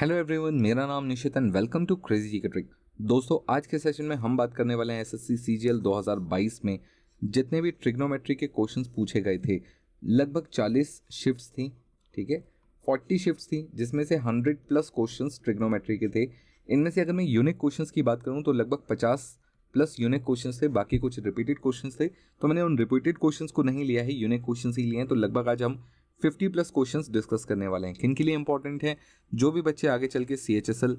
Hello everyone, मेरा नाम Nishit and welcome to crazy GK trick. दोस्तों, आज के सेशन में हम बात करने वाले हैं एसएससी सीजीएल 2022 में जितने भी ट्रिग्नोमेट्री के क्वेश्चंस पूछे गए थे। लगभग 40 शिफ्ट्स थी, ठीक है, 40 शिफ्ट्स थी, जिसमें से 100 प्लस क्वेश्चंस ट्रिग्नोमेट्री के थे। इनमें से अगर मैं यूनिक क्वेश्चंस की बात करूँ तो लगभग 50 प्लस यूनिक क्वेश्चंस थे, बाकी कुछ रिपीटेड क्वेश्चंस थे। तो मैंने उन रिपीटेड क्वेश्चंस को नहीं लिया है, यूनिक क्वेश्चंस ही लिए हैं। तो लगभग आज हम 50 प्लस क्वेश्चंस डिस्कस करने वाले हैं। किन के लिए इंपॉर्टेंट है? जो भी बच्चे आगे चल के CHSL,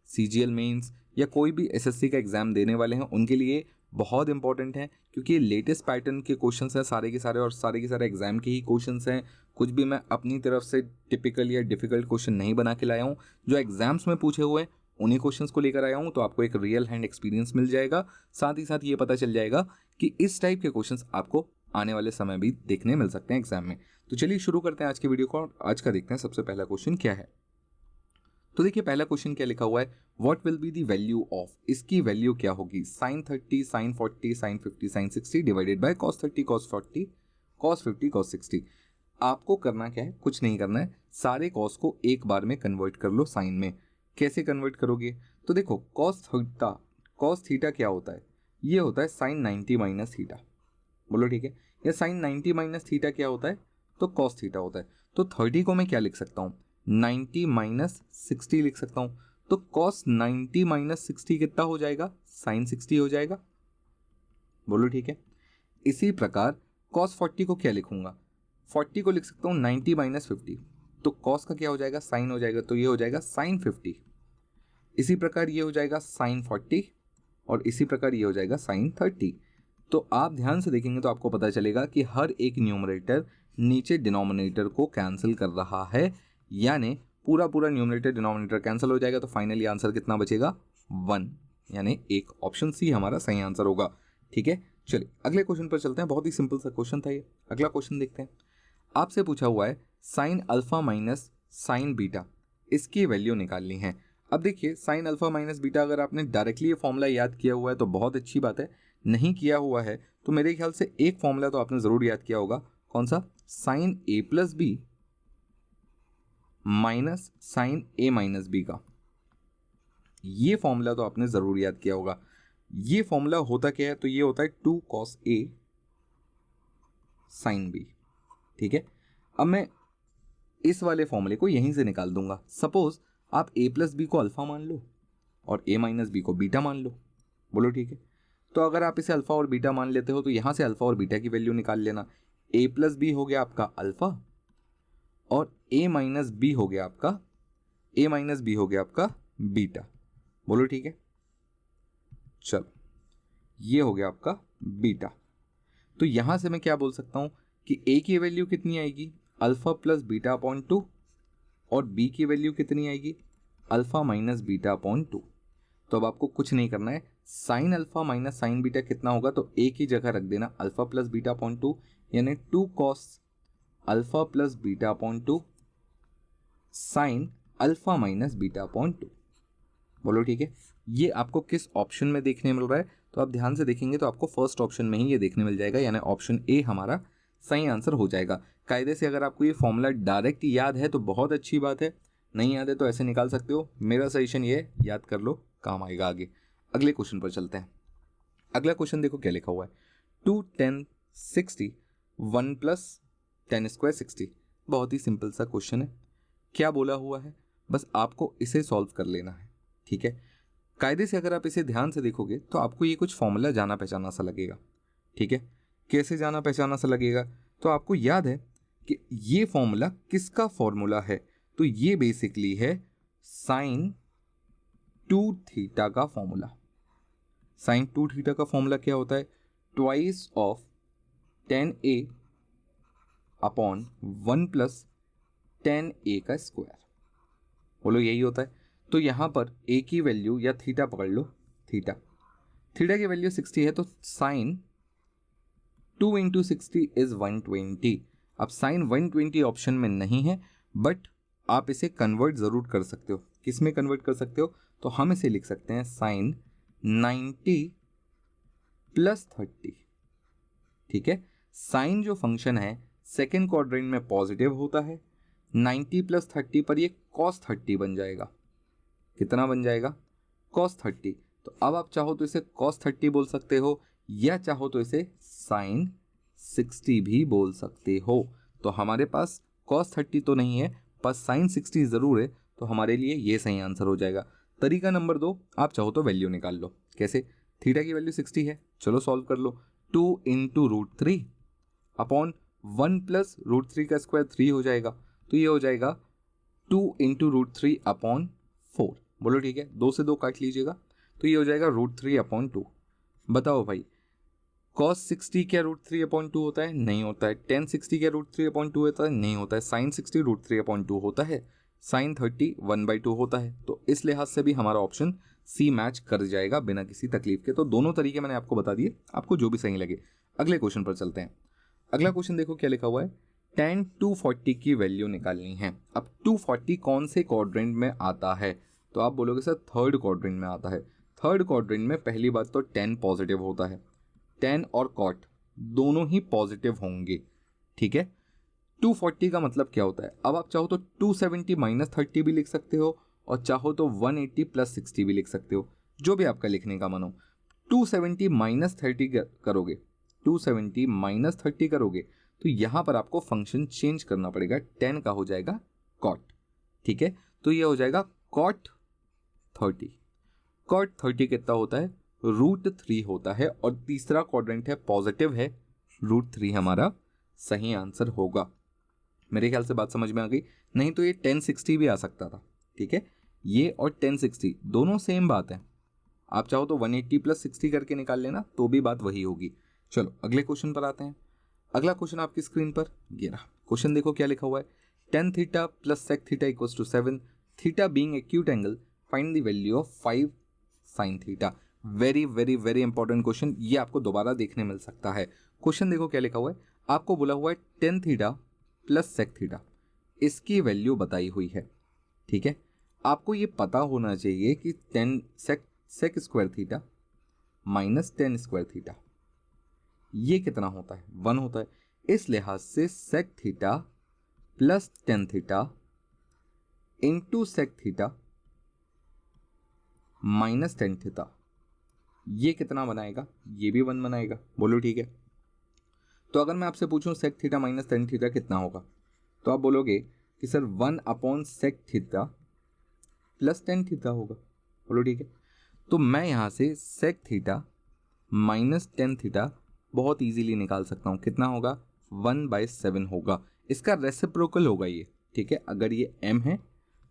CGL मेंस या कोई भी SSC का एग्जाम देने वाले हैं उनके लिए बहुत इंपॉर्टेंट है, क्योंकि ये लेटेस्ट पैटर्न के क्वेश्चंस हैं सारे के सारे, और सारे के सारे एग्जाम के ही क्वेश्चंस हैं। कुछ भी मैं अपनी तरफ से टिपिकल या डिफिकल्ट क्वेश्चन नहीं बना के लाया हूँ। जो एग्जाम्स में पूछे हुए हैं उन्हीं क्वेश्चंस को लेकर आया हूँ। तो आपको एक रियल हैंड एक्सपीरियंस मिल जाएगा, साथ ही साथ ये पता चल जाएगा कि इस टाइप के क्वेश्चंस आपको आने वाले समय भी देखने मिल सकते हैं एग्जाम में। तो चलिए शुरू करते हैं आज की वीडियो को। आज का देखते हैं सबसे पहला क्वेश्चन क्या है। तो देखिए, पहला क्वेश्चन क्या लिखा हुआ है, what will be the value of, इसकी वैल्यू क्या होगी, sin 30 sin 40 sin 50 sin 60 divided by cos 30 cos 40 cos 50 cos 60। आपको करना क्या है, कुछ नहीं करना है, सारे cos को एक बार में कन्वर्ट कर लो साइन में। कैसे कन्वर्ट करोगे? तो देखो, cos थीटा क्या होता है, ये होता है sin 90 माइनस थीटा। बोलो ठीक है। या sin 90 माइनस थीटा क्या होता है, तो cos थीटा होता है। तो 30 को मैं क्या लिख सकता हूँ, 90 माइनस 60 लिख सकता हूँ। तो cos 90 माइनस 60 कितना हो जाएगा, sin 60 हो जाएगा। बोलो ठीक है। इसी प्रकार cos 40 को क्या लिखूंगा, 40 को लिख सकता हूँ 90 माइनस 50। तो cos का क्या हो जाएगा, sin हो जाएगा, तो ये हो जाएगा sin 50। इसी प्रकार ये हो जाएगा sin 40 और इसी प्रकार ये हो जाएगा sin 30। तो आप ध्यान से देखेंगे तो आपको पता चलेगा कि हर एक न्यूमरेटर नीचे डिनोमिनेटर को कैंसिल कर रहा है, यानी पूरा पूरा न्यूमरेटर डिनोमिनेटर कैंसिल हो जाएगा। तो फाइनली आंसर कितना बचेगा, 1, यानी एक ऑप्शन सी हमारा सही आंसर होगा। ठीक है, चलिए अगले क्वेश्चन पर चलते हैं। बहुत ही सिंपल सा क्वेश्चन था ये। अगला क्वेश्चन देखते हैं। आपसे पूछा हुआ है sine alpha minus sign beta, इसकी वैल्यू निकालनी है। अब देखिए, साइन अल्फा माइनस बीटा अगर आपने डायरेक्टली ये फॉर्मूला याद किया हुआ है तो बहुत अच्छी बात है, नहीं किया हुआ है तो मेरे ख्याल से एक फॉर्मूला तो आपने ज़रूर याद किया होगा। कौन सा? Sign A plus B minus sign A minus B का। ये फॉर्मूला तो आपने ज़रूर याद किया होगा। ये फॉर्मूला होता क्या है, तो ये होता है 2 cos A साइन बी। ठीक है, अब मैं इस वाले फॉर्मूले को यहीं से निकाल दूंगा। सपोज आप a प्लस बी को अल्फा मान लो और a माइनस बी को बीटा मान लो। बोलो ठीक है। तो अगर आप इसे अल्फा और बीटा मान लेते हो तो यहां से अल्फा और बीटा की वैल्यू निकाल लेना। a प्लस बी हो गया आपका अल्फा और a माइनस बी हो गया आपका बीटा। बोलो ठीक है। चलो, ये हो गया आपका बीटा। तो यहां से मैं क्या बोल सकता हूं कि a की वैल्यू कितनी आएगी, अल्फा प्लस बीटा अपॉन 2, और b की वैल्यू कितनी आएगी, अल्फा माइनस बीटा अपॉन 2। तो अब आपको कुछ नहीं करना है, sine alpha minus sign beta कितना होगा, तो a की जगह रख देना अल्फा प्लस बीटा अपॉन 2, यानी 2 cos alpha plus beta upon 2 sine alpha minus beta upon 2। बोलो ठीक है। ये आपको किस ऑप्शन में देखने मिल रहा है, तो आप ध्यान से देखेंगे तो आपको फर्स्ट ऑप्शन में ही ये देखने मिल जाएगा, यानी ऑप्शन ए हमारा सही आंसर हो जाएगा। कायदे से अगर आपको ये फॉर्मूला डायरेक्ट याद है तो बहुत अच्छी बात है, नहीं याद है तो ऐसे निकाल सकते हो। मेरा सजेशन ये है, याद कर लो, काम आएगा आगे। अगले क्वेश्चन पर चलते हैं। अगला क्वेश्चन देखो क्या लिखा हुआ है, 2 10 60 1 प्लस 10 स्क्वायर 60। बहुत ही सिंपल सा क्वेश्चन है। क्या बोला हुआ है, बस आपको इसे सॉल्व कर लेना है। ठीक है, कायदे से अगर आप इसे ध्यान से देखोगे तो आपको ये कुछ फॉर्मूला जाना पहचाना सा लगेगा। ठीक है, कैसे जाना पहचाना सा लगेगा, तो आपको याद है कि ये फॉर्मूला किसका फॉर्मूला है, तो ये बेसिकली है साइन 2 थीटा का फॉर्मूला। साइन 2 थीटा का फॉर्मूला क्या होता है, twice of 10a upon 1 plus 10a का स्क्वायर। बोलो यही होता है। तो यहां पर a की वैल्यू या थीटा पकड़ लो, थीटा की वैल्यू 60 है, तो साइन 2 इंटू 60 इज 120। अब साइन 120 ऑप्शन में नहीं है, बट आप इसे कन्वर्ट ज़रूर कर सकते हो। किस में कन्वर्ट कर सकते हो, तो हम इसे लिख सकते हैं साइन 90 प्लस 30। ठीक है, साइन जो फंक्शन है सेकेंड क्वाड्रेंट में पॉजिटिव होता है, 90 प्लस 30 पर ये cos 30 बन जाएगा। कितना बन जाएगा cos 30। तो अब आप चाहो तो इसे cos 30 बोल सकते हो या चाहो तो इसे sin 60 भी बोल सकते हो। तो हमारे पास cos 30 तो नहीं है पर sin 60 ज़रूर है, तो हमारे लिए ये सही आंसर हो जाएगा। तरीका नंबर 2, आप चाहो तो वैल्यू निकाल लो। कैसे? थीटा की वैल्यू 60 है, चलो सॉल्व कर लो। 2 into root 3 upon 1 plus root 3 का स्क्वायर 3 हो जाएगा, तो ये हो जाएगा 2 इंटू रूट 3 अपॉन 4। बोलो ठीक है, 2 से 2 काट लीजिएगा, तो ये हो जाएगा रूट 3 अपॉन 2। बताओ भाई, cos 60 क्या रूट 3 अपॉन 2 होता है? नहीं होता है। tan 60 क्या रूट 3 अपॉन 2 होता है? नहीं होता है। sin 60 रूट 3 अपॉन 2 होता है। sin 30 1/2 होता है। तो इस लिहाज से भी हमारा ऑप्शन सी मैच कर जाएगा बिना किसी तकलीफ के। तो दोनों तरीके मैंने आपको बता दिए, आपको जो भी सही लगे। अगले क्वेश्चन पर चलते हैं। अगला क्वेश्चन देखो क्या लिखा हुआ है, tan 240 की वैल्यू निकालनी है। अब 240 कौन से क्वाड्रेंट में आता है? तो आप बोलोगे सर थर्ड क्वाड्रेंट में आता है। थर्ड क्वाड्रेंट में पहली बात तो tan पॉजिटिव होता है, tan और cot दोनों ही पॉजिटिव होंगे, ठीक है। 240 का मतलब क्या होता है? अब आप चाहो तो 270 माइनस 30 भी लिख सकते हो और चाहो तो 180 प्लस 60 भी लिख सकते हो, जो भी आपका लिखने का मन हो। 270 माइनस 30 करोगे, 270 माइनस 30 करोगे तो यहाँ पर आपको फंक्शन चेंज करना पड़ेगा। 10 का हो जाएगा cot, ठीक है। तो ये हो जाएगा cot 30। cot 30 कितना होता है? रूट 3 होता है और तीसरा क्वाड्रेंट है पॉजिटिव है, रूट 3 हमारा सही आंसर होगा। मेरे ख्याल से बात समझ में आ गई। नहीं तो ये 1060 भी आ सकता था, ठीक है। ये और 1060 दोनों सेम बात है। आप चाहो तो 180 प्लस 60 करके निकाल लेना, तो भी बात वही होगी। चलो अगले क्वेश्चन पर आते हैं। अगला क्वेश्चन आपकी स्क्रीन पर ये रहा। क्वेश्चन देखो क्या लिखा हुआ है, tan theta plus sec theta equals to 7, theta being acute angle, find the value of 5 sin theta. Very very very important question, ये आपको दोबारा देखने मिल सकता है। क्वेश्चन देखो क्या लिखा हुआ है, आपको बोला हुआ है tan theta plus sec theta, इसकी वैल्यू बताई हुई है, ठीक है। आपको ये पता होना चाहिए कि tan sec square theta minus tan square theta ये कितना होता है? 1 होता है। इस लिहाज से sec theta plus tan theta into sec theta minus tan theta, ये कितना बनाएगा? ये भी 1 बनाएगा। बोलो ठीक है। तो अगर मैं आपसे पूछूं sec theta minus tan theta कितना होगा, तो आप बोलोगे कि sir 1 upon sec theta plus tan theta होगा। बोलो ठीक है। तो मैं यहाँ से sec theta minus tan theta बहुत इजीली निकाल सकता हूँ। कितना होगा? 1/7 होगा। इसका रेसिप्रोकल होगा ये, ठीक है। अगर ये m है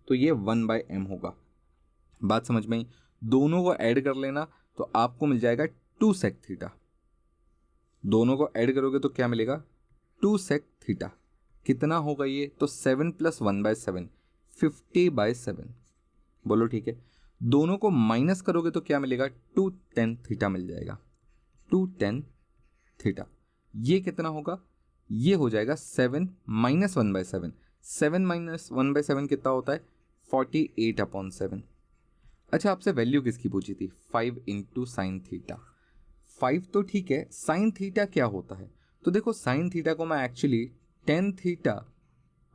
तो ये 1/m होगा। बात समझ में आई? दोनों को ऐड कर लेना तो आपको मिल जाएगा 2 sec थीटा। दोनों को ऐड करोगे तो क्या मिलेगा? 2 sec थीटा। कितना होगा ये? तो 7 प्लस 1/7 50/7। बोलो ठीक है। दोनों को माइनस करोगे तो क्या मिलेगा? 2 tan थीटा मिल जाएगा। 2 tan थीटा ये कितना होगा? ये हो जाएगा 7 माइनस 1/7। 7 माइनस 1/7 कितना होता है? 48/7। अच्छा, आपसे वैल्यू किसकी पूछी थी? 5 इंटू साइन थीटा। 5 तो ठीक है, साइन थीटा क्या होता है? तो देखो साइन थीटा को मैं actually tan theta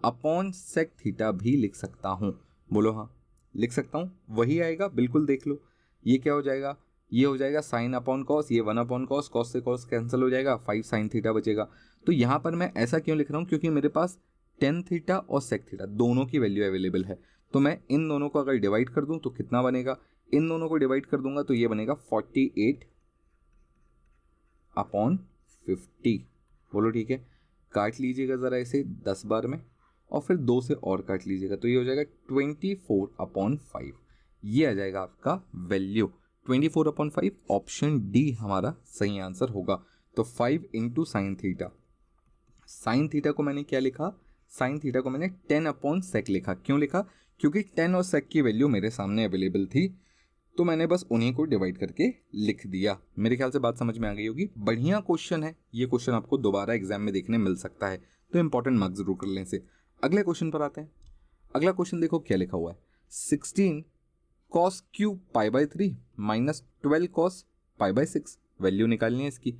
upon sec theta भी लिख सकता हूँ। बोलो हाँ, लिख सकता हूँ, वही आएगा। बिल्कुल देख लो, ये क्या हो जाएगा? ये हो जाएगा साइन अपॉन कॉस, ये 1 अपॉन कॉस, कॉस से कॉस कैंसिल हो जाएगा, 5 साइन थीटा बचेगा। तो यहाँ पर मैं ऐसा क्यों लिख रहा हूँ? क्योंकि मेरे पास tan थीटा और सेक थीटा दोनों की वैल्यू अवेलेबल है। तो मैं इन दोनों को अगर डिवाइड कर दूँ तो कितना बनेगा? इन दोनों को डिवाइड कर दूंगा तो ये बनेगा 48/50। बोलो ठीक है। काट लीजिएगा ज़रा इसे 10 बार में और फिर 2 से और काट लीजिएगा तो ये हो जाएगा 24/5। ये आ जाएगा आपका वैल्यू 24/5। ऑप्शन डी हमारा सही आंसर होगा। तो 5 into sine theta. Sine theta को मैंने क्या लिखा? साइन थीटा को मैंने 10/sec लिखा। क्यों लिखा? क्योंकि 10 और sec की वैल्यू मेरे सामने अवेलेबल थी, तो मैंने बस उन्हीं को डिवाइड करके लिख दिया। मेरे ख्याल से बात समझ में आ गई होगी। बढ़िया क्वेश्चन है ये। क्वेश्चन आपको दोबारा एग्जाम में देखने मिल सकता है, तो इंपॉर्टेंट मार्क्स जरूर कर लें से। अगले क्वेश्चन पर आते हैं। अगला क्वेश्चन देखो क्या लिखा हुआ है, 16 cos cube π/3 minus 12 cos π/6। Value निकालनी है इसकी।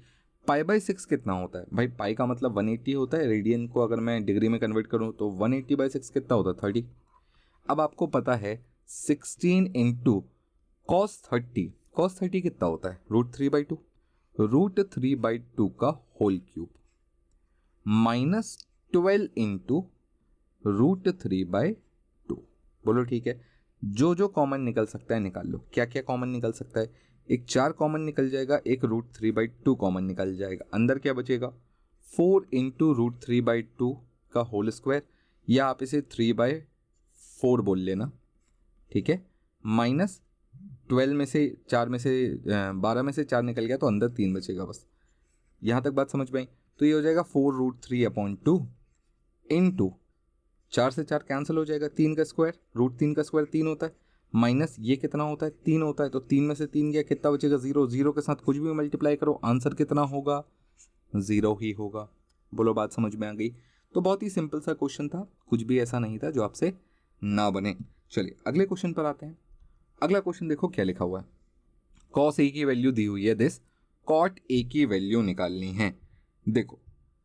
π/6 कितना होता है भाई? पाई का मतलब 180 होता है। रेडियन को अगर मैं डिग्री में कन्वर्ट करूँ तो 180/6 कितना होता है? 30। अब आपको पता है 16 इंटू cos 30 कितना होता है √3/2, √3/2 का होल क्यूब माइनस 12 इंटू √3/2। बोलो ठीक है। जो जो कॉमन निकल सकता है निकाल लो। क्या क्या कॉमन निकल सकता है? एक 4 कॉमन निकल जाएगा, एक √3/2 कॉमन निकल जाएगा। अंदर क्या बचेगा? 4 इंटू √3/2 का होल स्क्वायर, या आप इसे 3/4 बोल लेना, ठीक है। माइनस 12 में से 4 में से 12 में से 4 निकल गया तो अंदर 3 बचेगा बस। यहाँ तक बात समझ में आई? तो ये हो जाएगा 4√3/2 इंटू 4 से 4 कैंसिल हो जाएगा, 3 का स्क्वायर, √3 का स्क्वायर 3 होता है, माइनस ये कितना होता है 3 होता है, तो 3 में से 3 गया, कितना बचेगा 0। 0 के साथ कुछ भी मल्टीप्लाई करो, आंसर कितना होगा? 0 ही होगा। बोलो बात समझ में आ गई? तो बहुत ही सिंपल सा क्वेश्चन था, कुछ भी ऐसा नहीं था जो आपसे ना बने। चलिए अगले क्वेश्चन पर आते हैं। अगला क्वेश्चन देखो क्या लिखा हुआ है। cos a की वैल्यू दी हुई है, दिस cot a की वैल्यू निकालनी है। देखो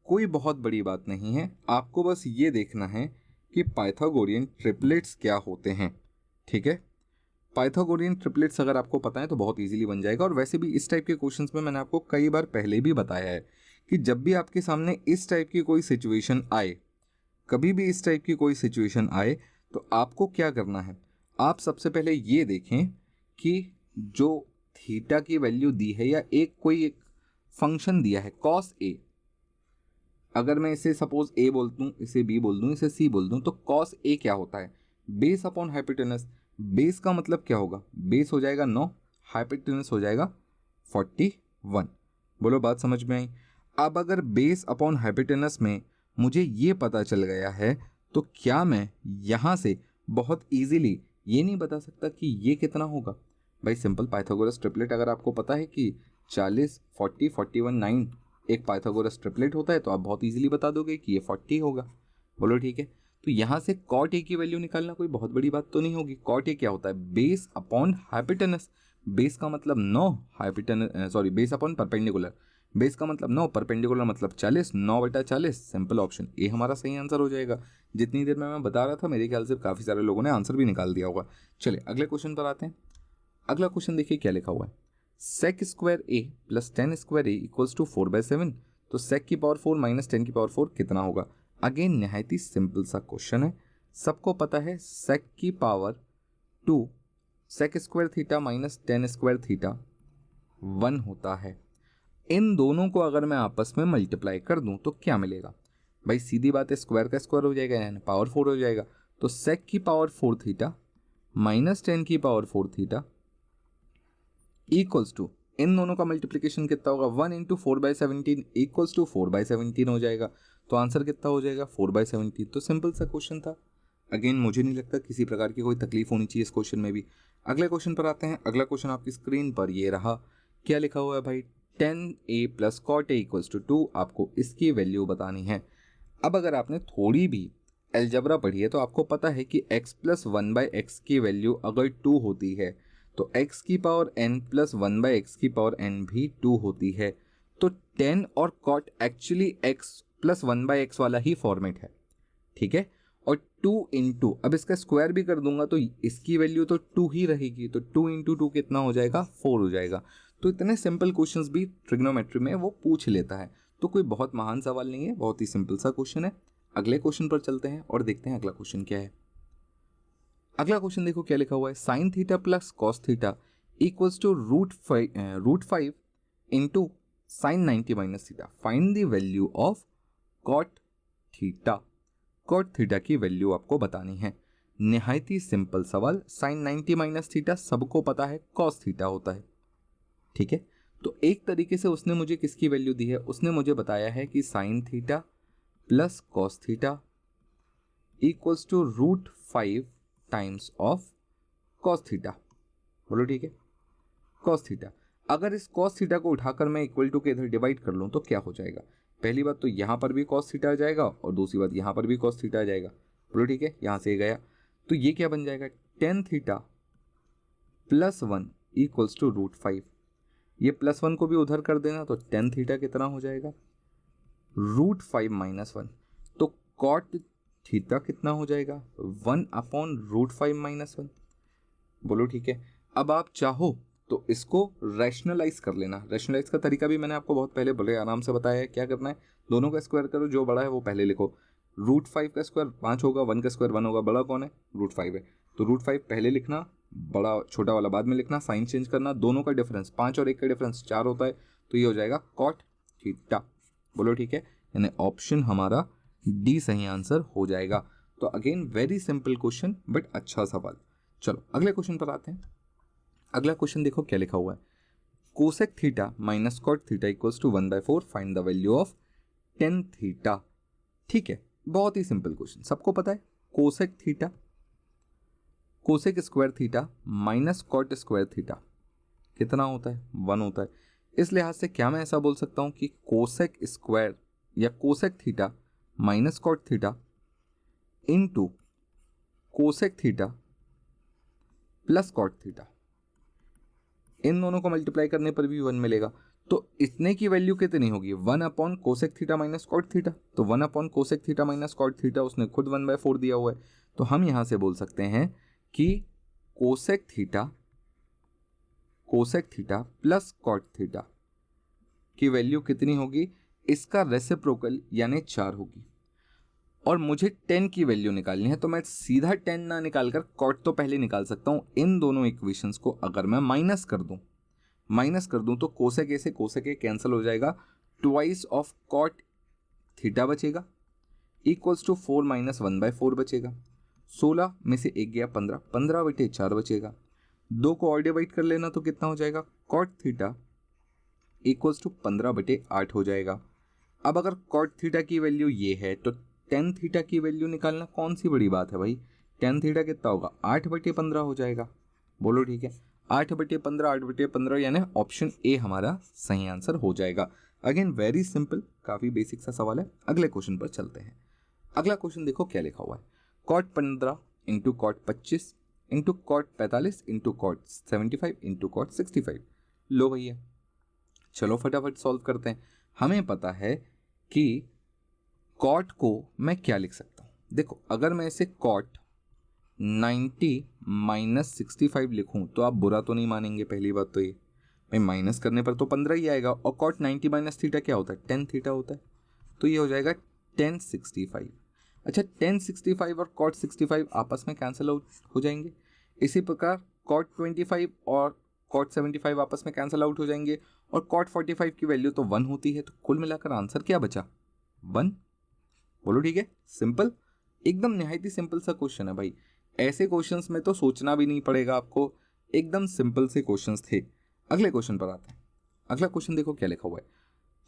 कोई बहुत बड़ी बात नहीं है, आपको बस ये देखना है कि पाइथागोरियन ट्रिपलेट्स क्या होते हैं, ठीक है। पाइथागोरियन ट्रिपलेट्स अगर आपको पता है तो बहुत इजीली बन जाएगा। और वैसे भी इस टाइप के क्वेश्चंस में मैंने आपको कई बार पहले भी बताया है कि जब भी आपके सामने इस टाइप की कोई सिचुएशन आए, कभी भी इस टाइप की कोई सिचुएशन आए, तो आपको क्या करना है, आप सबसे पहले ये देखें कि जो थीटा की वैल्यू दी है या कोई एक फंक्शन दिया है cos a, अगर मैं इसे सपोज a बोल दूं, इसे b बोल दूं, इसे c बोल दूं, तो cos a क्या होता है? Base upon hypotenuse. बेस का मतलब क्या होगा? बेस हो जाएगा 9, हाइपोटेनस हो जाएगा 41। बोलो बात समझ में आई? अब अगर बेस अपॉन हाइपोटेनस में मुझे ये पता चल गया है, तो क्या मैं यहाँ से बहुत इजीली ये नहीं बता सकता कि ये कितना होगा? भाई सिंपल पाइथागोरस ट्रिपलेट अगर आपको पता है कि 40, 40, 41, 9 एक पाइथागोरस ट्रिपलेट होता है, तो आप बहुत इजीली बता दोगे कि ये 40 होगा। बोलो ठीक है। तो यहाँ से cot a की वैल्यू निकालना कोई बहुत बड़ी बात तो नहीं होगी। cot a क्या होता है? Base upon hypotenuse. बेस का मतलब 9, hypotenuse sorry base upon perpendicular. Base का मतलब 9, परपेंडिकुलर मतलब 40, 9/40। सिंपल ऑप्शन ए हमारा सही आंसर हो जाएगा। जितनी देर में मैं बता रहा था मेरे ख्याल से काफ़ी सारे लोगों ने आंसर भी निकाल दिया होगा। चलिए अगले क्वेश्चन पर आते हैं। अगला क्वेश्चन देखिए क्या लिखा हुआ है। sec square a plus 10 square a equals to 4/7। तो sec की पावर 4 माइनस 10 की पावर 4 कितना होगा? अगेन नहायत ही सिंपल सा क्वेश्चन है, सबको पता है sec की power 2 sec square theta minus 10 square theta 1 होता है। इन दोनों को अगर मैं आपस में मल्टीप्लाई कर दूं तो क्या मिलेगा? भाई सीधी बात है, स्क्वायर का स्क्वायर हो जाएगा यानी पावर 4 हो जाएगा। तो sec की पावर 4 थीटा माइनस 10 की पावर 4 थीटा इक्वल्स टू, इन दोनों का मल्टीप्लिकेशन कितना होगा? 1 इंटू 4/17 इक्वल्स टू 4/17 हो जाएगा। तो आंसर कितना हो जाएगा? 4/17। तो सिंपल सा क्वेश्चन था। अगेन मुझे नहीं लगता किसी प्रकार की कोई तकलीफ होनी चाहिए इस क्वेश्चन में भी। अगले क्वेश्चन पर आते हैं। अगला क्वेश्चन आपकी स्क्रीन पर ये रहा। क्या लिखा हुआ है भाई? 10a plus cot a equals to 2। आपको इसकी वैल्यू बतानी है। अब अगर आपने थोड़ी भी अलजबरा पढ़ी है तो आपको पता है कि x प्लस 1/x की वैल्यू अगर 2 होती है तो x की पावर n प्लस 1/x की पावर n भी 2 होती है। तो 10 और cot actually x plus 1/x वाला ही फॉर्मेट है, ठीक है। और 2 इंटू, अब इसका स्क्वायर भी कर दूंगा तो इसकी वैल्यू तो 2 ही रहेगी। तो 2 इंटू 2 कितना हो जाएगा? 4 हो जाएगा। तो इतने सिंपल क्वेश्चंस भी ट्रिग्नोमेट्री में वो पूछ लेता है। तो कोई बहुत महान सवाल नहीं है, बहुत ही सिंपल सा क्वेश्चन है। अगले क्वेश्चन पर चलते हैं और देखते हैं अगला क्वेश्चन क्या है। अगला क्वेश्चन देखो क्या लिखा हुआ है। Sine theta plus cos theta equals to √5 into sine 90 minus theta. Find the value of cot theta. Cot theta की वैल्यू आपको बतानी है। निहायत ही सिंपल सवाल। साइन 90 माइनस थीटा सबको पता है कॉस थीटा होता है, ठीक है। तो एक तरीके से उसने मुझे किसकी वैल्यू दी है? उसने मुझे बताया है कि sine theta plus cos theta equals to √5 times of cos theta. बोलो ठीक है। कॉस थीटा, अगर इस कॉस थीटा को उठाकर मैं इक्वल टू के इधर डिवाइड कर लूँ तो क्या हो जाएगा? पहली बात तो यहाँ पर भी कॉस थीटा आ जाएगा और दूसरी बात यहाँ पर भी कॉस थीटा आ जाएगा। बोलो ठीक है। यहाँ से गया तो ये क्या बन जाएगा? Tan theta plus 1 equals to √5। ये प्लस 1 को भी उधर कर देना तो टेन थीटा कितना हो जाएगा? √5 माइनस 1। तो कॉट थीटा कितना हो जाएगा? 1 अपॉन √5 माइनस 1। बोलो ठीक है। अब आप चाहो तो इसको रैशनलाइज कर लेना। रैशनलाइज का तरीका भी मैंने आपको बहुत पहले बड़े आराम से बताया है। क्या करना है, दोनों का स्क्वायर करो, जो बड़ा है वो पहले लिखो। √5 का स्क्वायर 5 होगा, 1 का स्क्वायर 1 होगा, बड़ा कौन है, √5 है, तो √5 पहले लिखना, बड़ा छोटा वाला बाद में लिखना, साइन चेंज करना, दोनों का डिफरेंस 5 और 1 का डिफरेंस 4 होता है, तो ये हो जाएगा कॉट थीटा। बोलो ठीक है, यानी ऑप्शन हमारा डी सही आंसर हो जाएगा। तो again very simple question but अच्छा सवाल। चलो अगले क्वेश्चन पर आते हैं। अगला क्वेश्चन देखो क्या लिखा हुआ है, cosec theta minus cot theta equals to 1/4, find the value of tan theta. ठीक है, बहुत ही सिंपल क्वेश्चन, सबको पता है cosec theta, cosec square theta minus cot square theta कितना होता है, 1 होता है। इस लिहाज से क्या मैं ऐसा बोल सकता हूं कि कोसेक स्क्वायर या cosec theta minus cot theta into cosec theta plus cot theta, इन दोनों को मल्टीप्लाई करने पर भी 1 मिलेगा। तो इतने की वैल्यू कितनी होगी, 1 cosec theta minus cot theta. तो 1 cosec theta minus cot theta उसने खुद 1/4 दिया हुआ है, तो हम यहां से बोल सकते हैं कि cosec theta plus cot theta की वैल्यू कितनी होगी, इसका रेसिप्रोकल यानी 4 होगी। और मुझे 10 की वैल्यू निकालनी है, तो मैं सीधा 10 ना निकालकर कॉट तो पहले निकाल सकता हूं। इन दोनों इक्वेशंस को अगर मैं माइनस कर दूं तो कोसेक ए से कोसेक ए कैंसिल हो जाएगा, ट्वाइस ऑफ कॉट थीटा बचेगा इक्वल्स टू 4 माइनस 1/4 बचेगा। 16 में से 1 गया 15, 15/4 बचेगा। 2 को और डिवाइड कर लेना तो कितना हो जाएगा, कॉट थीटा इक्वल्स टू 15/8 हो जाएगा। अब अगर कॉट थीटा की वैल्यू ये है तो टेन थीटा की वैल्यू निकालना कौन सी बड़ी बात है भाई। टेन थीटा कितना होगा, 8/15 हो जाएगा। बोलो ठीक है, 8/15, 8/15 यानी ऑप्शन ए हमारा सही आंसर हो जाएगा। अगेन वेरी सिंपल, काफ़ी बेसिक सा सवाल है। अगले क्वेश्चन पर चलते हैं। अगला क्वेश्चन देखो क्या लिखा हुआ है, cot 15 into cot 25 into cot 45 into cot 75 into cot 65। लो भैया चलो फटाफट सॉल्व करते हैं। हमें पता है कि कॉट को मैं क्या लिख सकता हूँ, देखो अगर मैं इसे कॉट 90 माइनस 65 लिखूँ तो आप बुरा तो नहीं मानेंगे। पहली बात तो ये भाई माइनस करने पर तो 15 ही आएगा, और कॉट 90 माइनस थीटा क्या होता है, 10 थीटा होता है, तो ये हो जाएगा 1065। अच्छा 1065 और कॉट 65 आपस में कैंसिल आउट हो जाएंगे। इसी प्रकार कॉट 25 और कॉट 75 आपस में कैंसिल आउट हो जाएंगे, और कॉट 45 की वैल्यू तो 1 होती है, तो कुल मिलाकर आंसर क्या बचा, 1। बोलो ठीक है, सिंपल, एकदम निहायत ही सिंपल सा क्वेश्चन है भाई। ऐसे क्वेश्चंस में तो सोचना भी नहीं पड़ेगा आपको, एकदम सिंपल से क्वेश्चंस थे। अगले क्वेश्चन पर आते हैं। अगला क्वेश्चन देखो क्या लिखा हुआ है,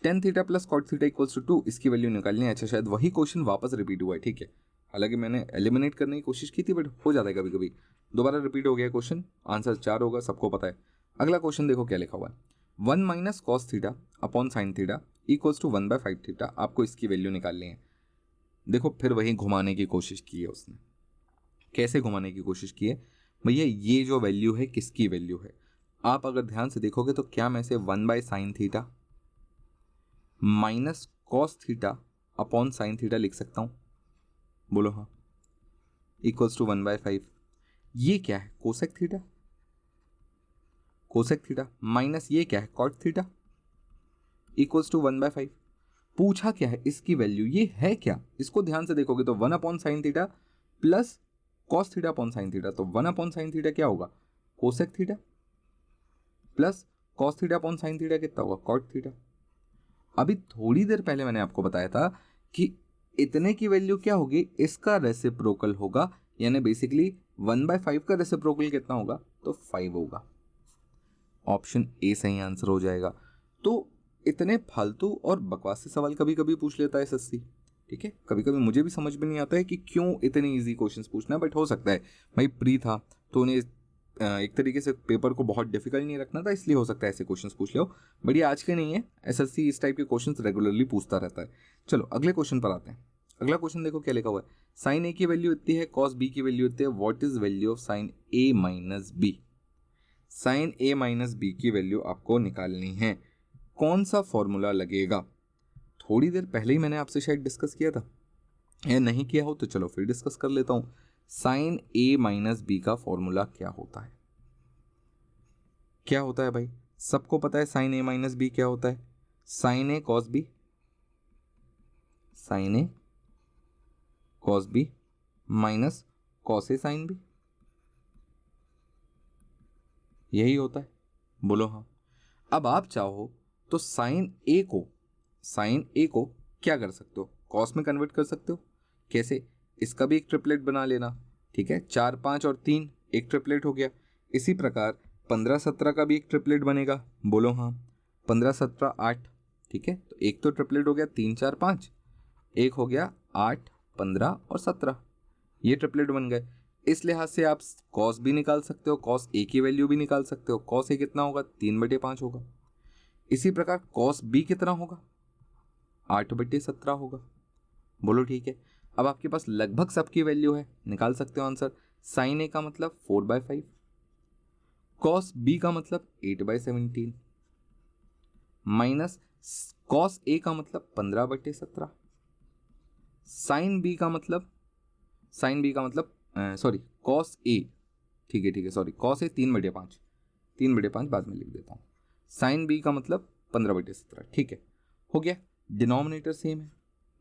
tan theta plus cot theta equals to 2, इसकी वैल्यू निकालनी है। अच्छा शायद वही क्वेश्चन वापस रिपीट हुआ है, ठीक है, हालांकि मैंने एलिमिनेट करने की कोशिश की थी बट हो जाता है कभी कभी, दोबारा रिपीट हो गया क्वेश्चन। आंसर 4 होगा, सबको पता है। अगला क्वेश्चन देखो क्या लिखा हुआ है, 1 minus cos theta upon sine theta equals to 1/5 theta, आपको इसकी वैल्यू निकालनी है। देखो फिर वही घुमाने की कोशिश की है उसने। कैसे घुमाने की कोशिश की है भैया, ये जो वैल्यू है किसकी वैल्यू है, आप अगर ध्यान से देखोगे तो क्या मैं इसे 1/sin theta minus cos theta upon sine theta लिख सकता हूं, बोलो हाँ, इक्वल्स टू 1/5। ये क्या है, कोसेक थीटा माइनस ये क्या है, कॉट थीटा इक्वल्स टू 1/5। पूछा क्या है, इसकी वैल्यू ये है क्या, इसको ध्यान से देखोगे तो 1/sin theta plus cos theta upon sine theta, तो 1/sin थीटा क्या होगा, cosec theta plus cos theta upon sine theta कितना होगा, कॉट थीटा। अभी थोड़ी देर पहले मैंने आपको बताया था कि इतने की वैल्यू क्या होगी, इसका रेसिप्रोकल होगा, यानी बेसिकली 1/5 का रेसिप्रोकल कितना होगा, तो 5 होगा। ऑप्शन ए सही आंसर हो जाएगा। तो इतने फालतू और बकवासी सवाल कभी कभी पूछ लेता है एसएससी, ठीक है, कभी कभी मुझे भी समझ में नहीं आता है कि क्यों इतने इजी क्वेश्चंस पूछना, बट हो सकता है भाई प्री था तो उन्हें एक तरीके से पेपर को बहुत डिफिकल्ट नहीं रखना था, इसलिए हो सकता है ऐसे क्वेश्चंस पूछ लो, बट ये आज के नहीं है, एसएससी इस टाइप के क्वेश्चंस रेगुलरली पूछता रहता है। चलो अगले क्वेश्चन पर आते हैं। अगला क्वेश्चन देखो क्या लिखा हुआ है, साइन ए की वैल्यू इतनी है, कॉस बी की वैल्यू इतनी है, what is value of sine A minus B. Sine A minus B की वैल्यू आपको निकालनी है, कौन सा फॉर्मूला लगेगा, थोड़ी देर पहले ही मैंने आपसे शायद डिस्कस किया था, या नहीं किया हो तो चलो फिर डिस्कस कर लेता हूँ। साइन ए माइनस बी का फॉर्मूला क्या होता है, क्या होता है भाई, सबको पता है साइन ए माइनस बी क्या होता है, sign A cos B, sine A cos B minus cos A sine B, यही होता है, बोलो हाँ। अब आप चाहो तो साइन ए को क्या कर सकते हो, कॉस में कन्वर्ट कर सकते हो। कैसे, इसका भी एक ट्रिपलेट बना लेना, ठीक है, 4 5 और 3 एक ट्रिपलेट हो गया। इसी प्रकार 15 17 का भी एक ट्रिपलेट बनेगा, बोलो हाँ, 15 17 8, ठीक है, तो एक तो ट्रिपलेट हो गया 3 4 5, एक हो गया 8 15 और 17, ये ट्रिपलेट बन गए। इस लिहाज से आप कॉस भी निकाल सकते हो, कॉस ए की वैल्यू भी निकाल सकते हो, कॉस ए कितना होगा 3/5 होगा। इसी प्रकार कॉस बी कितना होगा 8/17 होगा, बोलो ठीक है। अब आपके पास लगभग सबकी वैल्यू है, निकाल सकते हो आंसर। साइन ए का मतलब 4/5, कॉस बी का मतलब 8/17, माइनस कॉस ए का मतलब 15/17, साइन बी का मतलब सॉरी कॉस ए, ठीक है सॉरी, कॉस ए 3/5, 3/5 बाद में लिख देता हूँ, साइन बी का मतलब 15/17, ठीक है, हो गया। डिनोमिनेटर सेम है,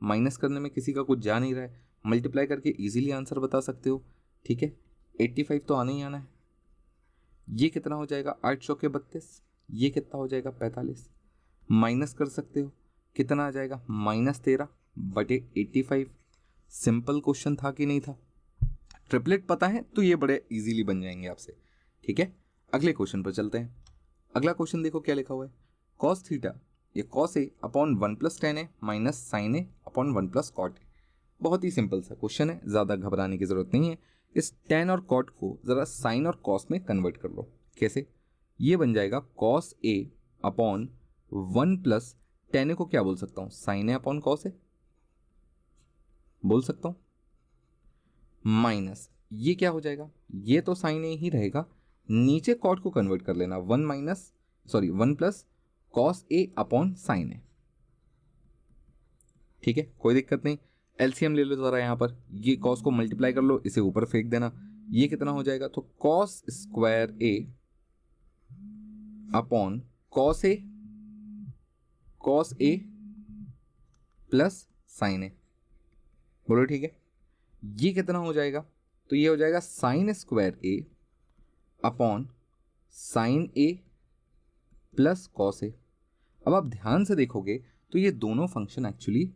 माइनस करने में किसी का कुछ जा नहीं रहा है, मल्टीप्लाई करके इजीली आंसर बता सकते हो, ठीक है। 85 तो आना ही आना है, ये कितना हो जाएगा 8 चौके 32, ये कितना हो जाएगा 45, माइनस कर सकते हो, कितना आ जाएगा -13/85। सिंपल क्वेश्चन था कि नहीं था, ट्रिपलेट पता है तो ये बड़े इजीली बन जाएंगे आपसे, ठीक है। अगले क्वेश्चन पर चलते हैं। अगला क्वेश्चन देखो क्या लिखा हुआ है, कॉस थीटा ये cos A upon 1 + tan A minus sign A upon 1 + cot ए। बहुत ही सिंपल सा क्वेश्चन है, ज़्यादा घबराने की जरूरत नहीं है। इस tan और cot को ज़रा साइन और कॉस में कन्वर्ट कर लो। कैसे, ये बन जाएगा कॉस ए अपॉन 1 + tan ए को क्या बोल सकता हूँ, साइन ए अपॉन कॉस ए बोल सकता हूँ, माइनस ये क्या हो जाएगा, ये तो साइन ए ही रहेगा, नीचे कॉट को कन्वर्ट कर लेना 1 + कॉस ए अपॉन साइन ए, ठीक है, कोई दिक्कत नहीं। एलसीएम ले लो जरा, यहाँ पर ये कॉस को मल्टीप्लाई कर लो, इसे ऊपर फेंक देना, ये कितना हो जाएगा, तो कॉस स्क्वायर ए अपॉन कॉस ए प्लस साइन ए, बोलो ठीक है। ये कितना हो जाएगा, तो ये हो जाएगा sine square A upon sine A plus cos A. अब आप ध्यान से देखोगे तो ये दोनों फंक्शन एक्चुअली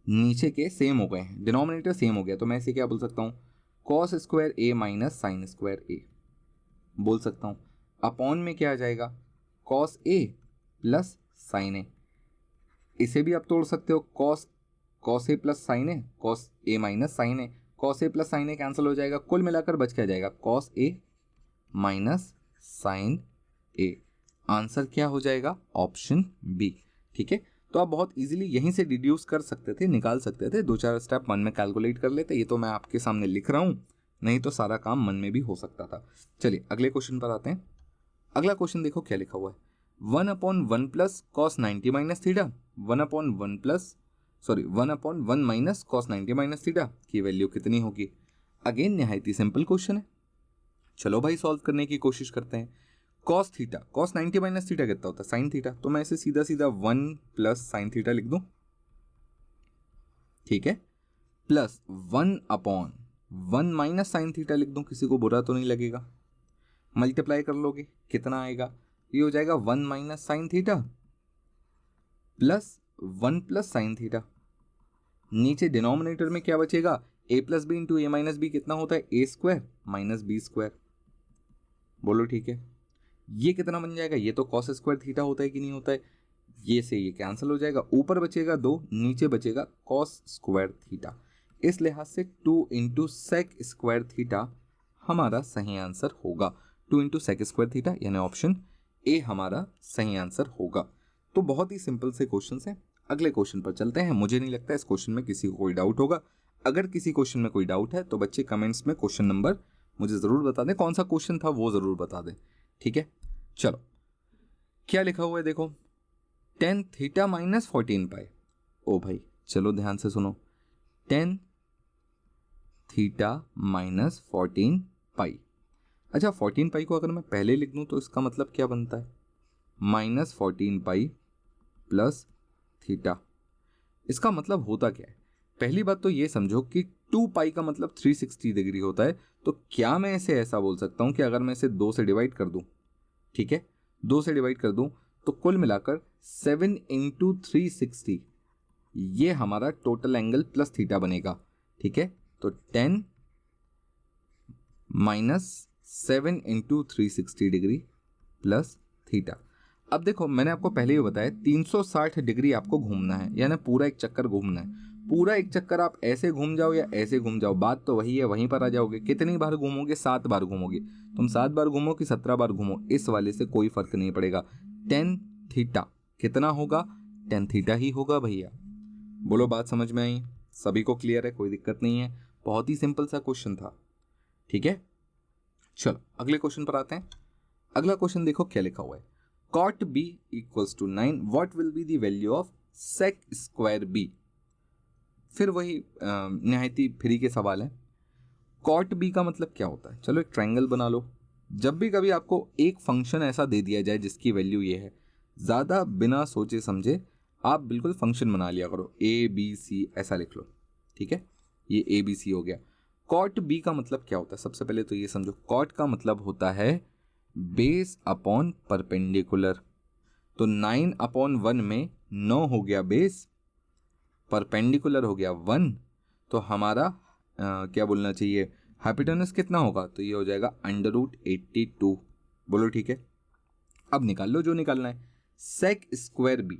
नीचे के सेम हो गए हैं, डिनोमिनेटर सेम हो गया, तो मैं इसे क्या बोल सकता हूँ, cos square A minus sine square ए बोल सकता हूँ। अपॉन में क्या आ जाएगा, कॉस ए प्लस साइन ए, इसे भी आप तोड़ सकते हो, cos A plus sine A, cos A minus sign A, cos A plus sine A cancel हो जाएगा, कुल मिलाकर बच क्या जाएगा, cos A minus sign A. Answer क्या हो जाएगा, ऑप्शन बी, ठीक है। तो आप बहुत इजीली यहीं से डिड्यूस कर सकते थे, निकाल सकते थे, 2 4 स्टेप मन में कैलकुलेट कर लेते। ये तो मैं आपके सामने लिख रहा हूँ, नहीं तो सारा काम मन में भी हो सकता था। चलिए अगले क्वेश्चन पर आते हैं। अगला क्वेश्चन देखो क्या लिखा हुआ है, 1/1 + cos 90 minus theta, 1/1 minus cos 90 minus theta की वैल्यू कितनी होगी। अगेन नहायत ही सिंपल क्वेश्चन है, चलो भाई सॉल्व करने की कोशिश करते हैं। cos 90 माइनस थीटा कितना होता है, साइन थीटा, तो मैं इसे सीधा 1 + साइन थीटा लिख दूं, ठीक है, प्लस 1/1 माइनस साइन थीटा लिख दूं, किसी को बुरा तो नहीं लगेगा। मल्टीप्लाई कर लोगे कितना आएगा, ये हो जाएगा 1 - sine theta plus 1 + sine theta. नीचे डिनोमिनेटर में क्या बचेगा, a + b × a - b कितना होता है, a² - b², बोलो ठीक है। ये कितना बन जाएगा, ये तो कॉस स्क्वायर थीटा होता है कि नहीं होता है, ये से ये कैंसिल हो जाएगा, ऊपर बचेगा 2, नीचे बचेगा कॉस स्क्वायर थीटा। इस लिहाज से 2 × सेक स्क्वायर थीटा हमारा सही आंसर होगा, 2 × सेक स्क्वायर थीटा, यानी ऑप्शन ए हमारा सही आंसर होगा। तो बहुत ही सिंपल से क्वेश्चन है। अगले क्वेश्चन पर चलते हैं। मुझे नहीं लगता इस क्वेश्चन में किसी को कोई डाउट होगा। अगर किसी क्वेश्चन में कोई डाउट है तो बच्चे कमेंट्स में क्वेश्चन नंबर मुझे ज़रूर बता दें, कौन सा क्वेश्चन था वो ज़रूर बता दें, ठीक है। चलो क्या लिखा हुआ है देखो, tan थीटा - 14 पाई। ओ भाई चलो ध्यान से सुनो, tan थीटा - 14 पाई। अच्छा 14 पाई को अगर मैं पहले लिख दूँ तो इसका मतलब क्या बनता है, -14 पाई प्लस थीटा। इसका मतलब होता क्या है, पहली बात तो ये समझो कि 2 पाई का मतलब 360 डिग्री होता है। तो क्या मैं इसे ऐसा बोल सकता हूँ कि अगर मैं इसे 2 से डिवाइड कर दूँ, ठीक है, 2 से डिवाइड कर दूँ तो कुल मिलाकर 7 इंटू 360 ये हमारा टोटल एंगल प्लस थीटा बनेगा, ठीक है। तो 10 minus 7 into 360 degree plus theta. अब देखो मैंने आपको पहले ही बताया 360 डिग्री आपको घूमना है, यानी पूरा एक चक्कर घूमना है। पूरा एक चक्कर आप ऐसे घूम जाओ या ऐसे घूम जाओ, बात तो वही है, वहीं पर आ जाओगे। कितनी बार घूमोगे, 7 बार घूमोगे। तुम 7 बार घूमो कि 17 बार घूमो, इस वाले से कोई फर्क नहीं पड़ेगा। टेन थीटा कितना होगा, टेन थीटा ही होगा भैया। बोलो बात समझ में आई, सभी को क्लियर है, कोई दिक्कत नहीं है। बहुत ही सिंपल सा क्वेश्चन था, ठीक है। चलो अगले क्वेश्चन पर आते हैं। अगला क्वेश्चन देखो क्या लिखा हुआ है, cot b equals to 9 what will be the value of sec square b। फिर वही निहायती फ्री के सवाल है। cot b का मतलब क्या होता है, चलो एक ट्रायंगल बना लो। जब भी कभी आपको एक फंक्शन ऐसा दे दिया जाए जिसकी वैल्यू ये है, ज़्यादा बिना सोचे समझे आप बिल्कुल फंक्शन बना लिया करो, ए बी सी ऐसा लिख लो, ठीक है। ये ए बी सी हो गया। cot b का मतलब क्या होता है, सबसे पहले तो ये समझो, cot का मतलब होता है बेस अपॉन परपेंडिकुलर। तो 9/1 में 9 हो गया बेस, परपेंडिकुलर हो गया 1, तो हमारा क्या बोलना चाहिए, हाइपोटेनस कितना होगा, तो ये हो जाएगा √82। बोलो ठीक है। अब निकाल लो जो निकालना है। सेक स्क्वायर बी,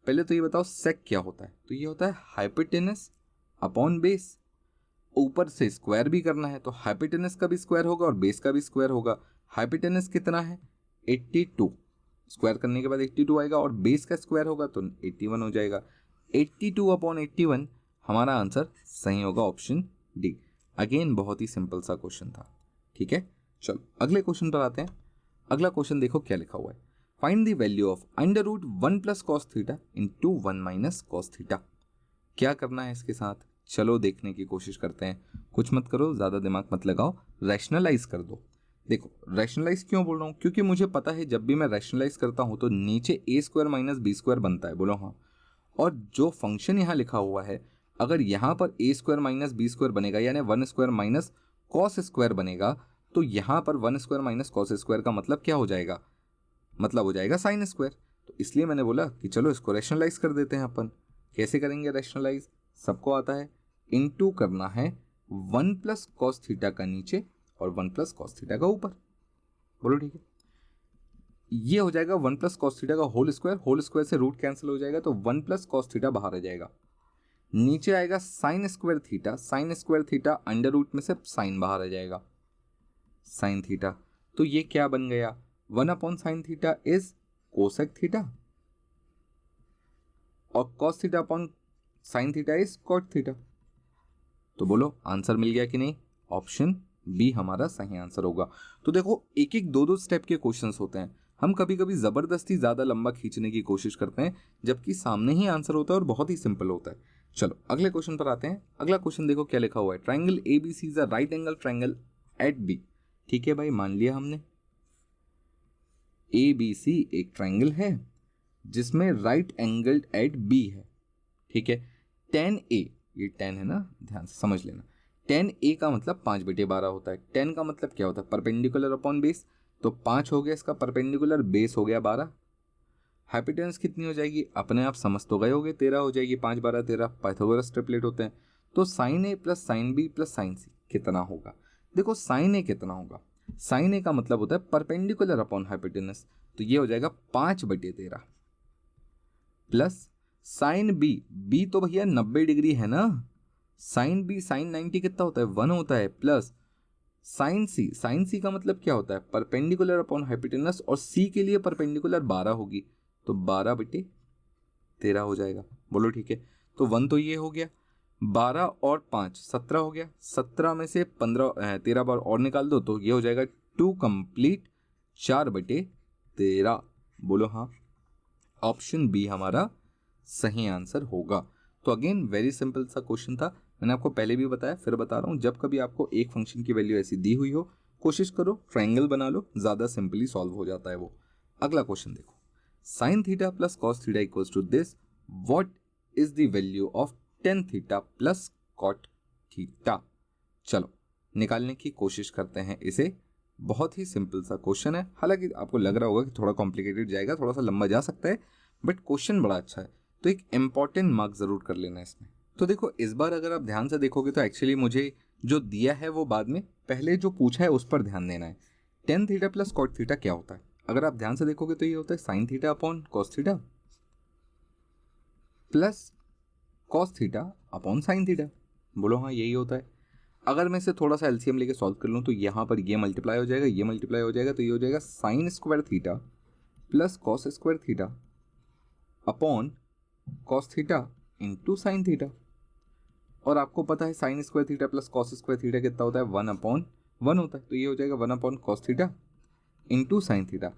पहले तो ये बताओ सेक क्या होता है, तो ये होता है हाइपोटेनस अपॉन बेस। ऊपर से स्क्वायर भी करना है तो हाइपोटेनस का भी स्क्वायर होगा और बेस का भी स्क्वायर होगा। हाइपोटेनस कितना है 82, स्क्वायर करने के बाद 82 आएगा, और बेस का स्क्वायर होगा तो 81 हो जाएगा। 82/81 हमारा आंसर सही होगा, ऑप्शन डी। अगेन बहुत ही सिंपल सा क्वेश्चन था, ठीक है। चलो अगले क्वेश्चन पर आते हैं। अगला क्वेश्चन देखो क्या लिखा हुआ है, find the value of √1 + cos theta into 1 - cos theta. क्या करना है इसके साथ, चलो देखने की कोशिश करते हैं। कुछ मत करो, ज़्यादा दिमाग मत लगाओ, रैशनलाइज कर दो। देखो रैशनलाइज क्यों बोल रहा हूँ, क्योंकि मुझे पता है जब भी मैं रैशनलाइज करता हूँ तो नीचे a² - b² बनता है, बोलो हाँ। और जो फंक्शन यहाँ लिखा हुआ है, अगर यहाँ पर a² - b² बनेगा, यानी 1² - cos² बनेगा, तो यहाँ पर 1² - cos² का मतलब क्या हो जाएगा, मतलब हो जाएगा sin²। तो इसलिए मैंने बोला कि चलो इसको रैशनलाइज कर देते हैं अपन। कैसे करेंगे रैशनलाइज, सबको आता है, इनटू करना है 1 + cos थीटा का नीचे और 1 + cos थीटा का ऊपर। बोलो ठीक है। ये हो जाएगा 1 + cos थीटा का होल स्क्वायर से रूट कैंसिल हो जाएगा, तो 1 + cos थीटा बाहर आ जाएगा। नीचे आएगा sin² theta, sin² theta under root में से साइन बाहर आ जाएगा, sin थीटा। तो ये क्या बन गया, 1/sin theta is cosec theta, और cos theta upon sin theta is cot theta. तो बोलो आंसर मिल गया कि नहीं, ऑप्शन बी हमारा सही आंसर होगा। तो देखो एक एक दो स्टेप के क्वेश्चंस होते हैं, हम कभी कभी ज़बरदस्ती ज़्यादा लंबा खींचने की कोशिश करते हैं, जबकि सामने ही आंसर होता है और बहुत ही सिंपल होता है। चलो अगले क्वेश्चन पर आते हैं। अगला क्वेश्चन देखो क्या लिखा हुआ है, triangle ABC is a right angle triangle at B. ठीक है भाई, मान लिया हमने ABC एक ट्राइंगल है जिसमें राइट एंगल्ड एट बी है, ठीक है। 10A, ये 10 है ना, ध्यान से समझ लेना। 10A का मतलब 5/12 होता है। 10 का मतलब क्या होता है, परपेंडिकुलर अपॉन बेस, तो 5 हो गया इसका परपेंडिकुलर, बेस हो गया 12। हाइपोटेनस कितनी हो जाएगी, अपने आप समझ तो गए होगे, 13 हो जाएगी। 5 12 13, पाइथागोरस ट्रिपलेट होते हैं। तो sin A + sin B + sin C कितना होगा, देखो sin A कितना होगा, sin A का मतलब होता है परपेंडिकुलर अपॉन हाइपोटेनस, तो ये हो जाएगा 5/13 प्लस साइन बी तो भैया 90 डिग्री है ना, साइन बी साइन 90 कितना होता है, 1 होता है, प्लस साइन सी का मतलब क्या होता है, परपेंडिकुलर अपॉन हाइपोटेनस, और सी के लिए परपेंडिकुलर 12 होगी, तो 12/13 हो जाएगा। बोलो ठीक है। तो 1 तो ये हो गया, 12 और 5 17 हो गया, 17 में से 13 बार और निकाल दो, तो ये हो जाएगा 2 कंप्लीट 4/13। बोलो हाँ, ऑप्शन बी हमारा सही आंसर होगा। तो अगेन वेरी सिंपल सा क्वेश्चन था, मैंने आपको पहले भी बताया, फिर बता रहा हूँ, जब कभी आपको एक फंक्शन की वैल्यू ऐसी दी हुई हो कोशिश करो ट्रायंगल बना लो, ज़्यादा सिंपली सॉल्व हो जाता है वो। अगला क्वेश्चन देखो, sine theta plus cos theta equals to this, what is the value of tan theta plus cot theta. चलो निकालने की कोशिश करते हैं इसे। बहुत ही सिंपल सा क्वेश्चन है, हालांकि आपको लग रहा होगा कि थोड़ा कॉम्प्लिकेटेड जाएगा, थोड़ा सा लंबा जा सकता है, बट क्वेश्चन बड़ा अच्छा है, तो एक इंपॉर्टेंट मार्क जरूर कर लेना इसमें। तो देखो इस बार अगर आप ध्यान से देखोगे तो एक्चुअली मुझे जो दिया है वो बाद में, पहले जो पूछा है उस पर ध्यान देना है। Tan theta plus cot theta क्या होता है, अगर आप ध्यान से देखोगे तो ये होता है sine theta upon cos theta plus cos theta upon sine theta. बोलो हाँ यही होता है। अगर मैं इसे थोड़ा सा एलसीएम लेके सॉल्व कर लूँ तो यहाँ पर ये मल्टीप्लाई हो जाएगा, ये मल्टीप्लाई हो जाएगा, तो ये हो जाएगा sign square theta plus cos square theta upon cos theta into sine theta. और आपको पता है sine square theta plus cos square theta कितना होता है, 1/1 होता है, तो ये हो जाएगा 1 cos theta into sine theta.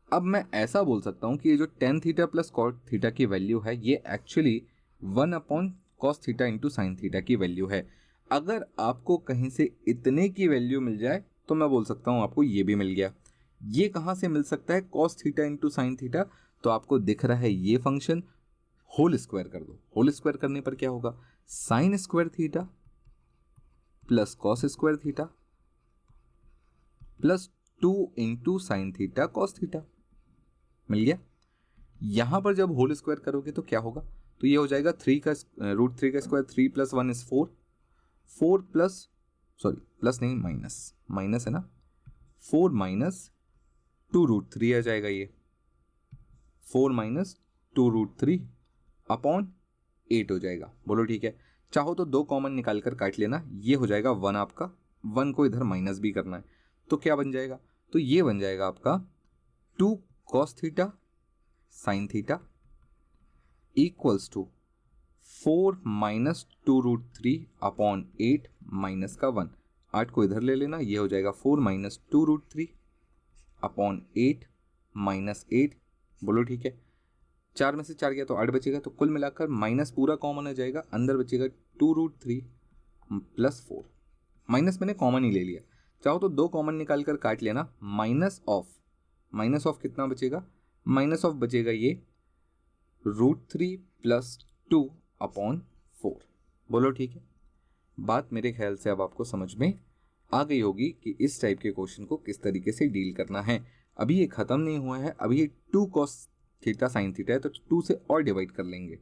अब मैं ऐसा बोल सकता हूँ कि ये जो tan theta plus cot theta की वैल्यू है ये actually 1 cos theta into sine theta की वैल्यू है। अगर आपको कहीं से इतने की वैल्यू मिल जाए तो मैं बोल सकता हूँ आपको ये भी मिल गया। ये कहाँ से मिल सकता है, cos theta into sine theta, तो आपको दिख रहा है ये फंक्शन, होल स्क्वायर कर दो। होल स्क्वायर करने पर क्या होगा, sine square theta plus cos square theta plus 2 into sine theta cos theta, मिल गया। यहां पर जब होल स्क्वायर करोगे तो क्या होगा, तो ये हो जाएगा √3 का स्क्वायर, 3 + 1 = 4, 4 प्लस सॉरी प्लस नहीं माइनस है ना, 4 माइनस 2√3 आ जाएगा, ये 4 माइनस 2√3 अपॉन 8 हो जाएगा। बोलो ठीक है। चाहो तो 2 कॉमन निकाल कर काट लेना, ये हो जाएगा 1 आपका, 1 को इधर माइनस भी करना है, तो क्या बन जाएगा, तो ये बन जाएगा आपका 2 cos theta sine theta equals to 4 minus 2√3 upon 8 minus का 1, 8 को इधर ले लेना, ये हो जाएगा 4 माइनस 2√3 अपॉन 8 माइनस 8। बोलो ठीक है। 4 में से 4 गया तो 8 बचेगा, तो कुल मिलाकर माइनस पूरा कॉमन आ जाएगा, अंदर बचेगा 2√3 प्लस 4, माइनस मैंने कॉमन ही ले लिया। चाहो तो 2 कॉमन निकाल कर काट लेना, माइनस ऑफ कितना बचेगा, माइनस ऑफ बचेगा ये √3 प्लस 2 अपॉन 4। बोलो ठीक है। बात मेरे ख्याल से अब आपको समझ में आ गई होगी कि इस टाइप के क्वेश्चन को किस तरीके से डील करना है। अभी ये ख़त्म नहीं हुआ है, अभी ये 2 कॉस थीटा साइन थीटा है, तो 2 से और डिवाइड कर लेंगे,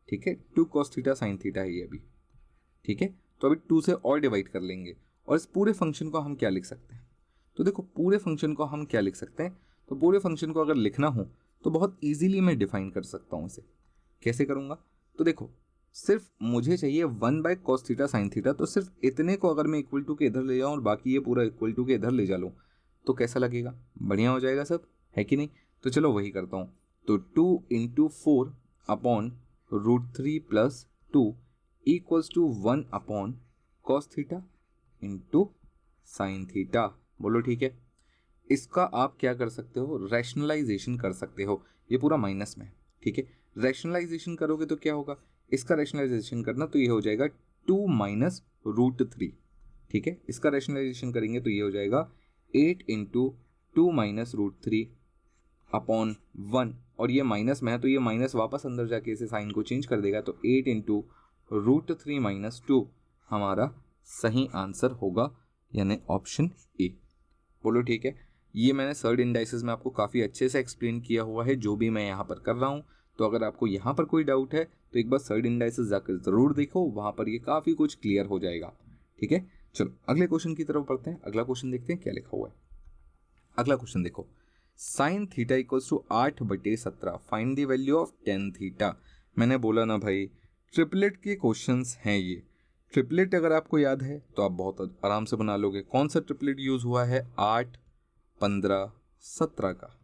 ठीक है। 2 कॉस थीटा साइन थीटा है ये अभी, ठीक है। तो अभी 2 से और डिवाइड कर लेंगे, और इस पूरे फंक्शन को हम क्या लिख सकते हैं, तो देखो पूरे फंक्शन को हम क्या लिख सकते हैं, तो पूरे फंक्शन को अगर लिखना हो तो बहुत ईजिली मैं डिफाइन कर सकता हूँ इसे। कैसे करूँगा, तो देखो सिर्फ मुझे चाहिए 1 कॉस थीटा साइन थीटा, तो सिर्फ इतने को अगर मैं इक्वल टू के इधर ले जाऊँ और बाकी ये पूरा इक्वल टू के इधर ले जा लूँ तो कैसा लगेगा, बढ़िया हो जाएगा सब, है कि नहीं। तो चलो वही करता हूँ, तो 2 into 4 upon √3 plus 2 equals to 1 upon cos theta into sine theta. बोलो ठीक है। इसका आप क्या कर सकते हो, रैशनलाइजेशन कर सकते हो, ये पूरा माइनस में, ठीक है। रैशनलाइजेशन करोगे तो क्या होगा, इसका रैशनलाइजेशन करना तो ये हो जाएगा 2 माइनस √3, ठीक है। इसका रैशनलाइजेशन करेंगे तो ये हो जाएगा 8 इंटू 2 माइनस √3 अपॉन 1, और ये माइनस में है तो ये माइनस वापस अंदर जाके इसे साइन को चेंज कर देगा, तो 8 इंटू √3 माइनस 2 हमारा सही आंसर होगा, यानी ऑप्शन ए। बोलो ठीक है। ये मैंने सर्ड इंडाइसिस में आपको काफ़ी अच्छे से एक्सप्लेन किया हुआ है, जो भी मैं यहाँ पर कर रहा हूँ। तो अगर आपको यहाँ पर कोई डाउट है तो एक बार सर्ड इंडाइसिस जाकर ज़रूर देखो, वहाँ पर ये काफ़ी कुछ क्लियर हो जाएगा, ठीक है। चलो अगले क्वेश्चन की तरफ बढ़ते हैं। अगला क्वेश्चन देखते हैं क्या लिखा हुआ है। अगला क्वेश्चन देखो, sine theta equals to 8/17, find the value of tan theta. मैंने बोला ना भाई ट्रिपलेट के क्वेश्चंस हैं ये। ट्रिपलेट अगर आपको याद है तो आप बहुत आराम से बना लोगे। कौन सा ट्रिपलेट यूज़ हुआ है, 8, 15, 17 का,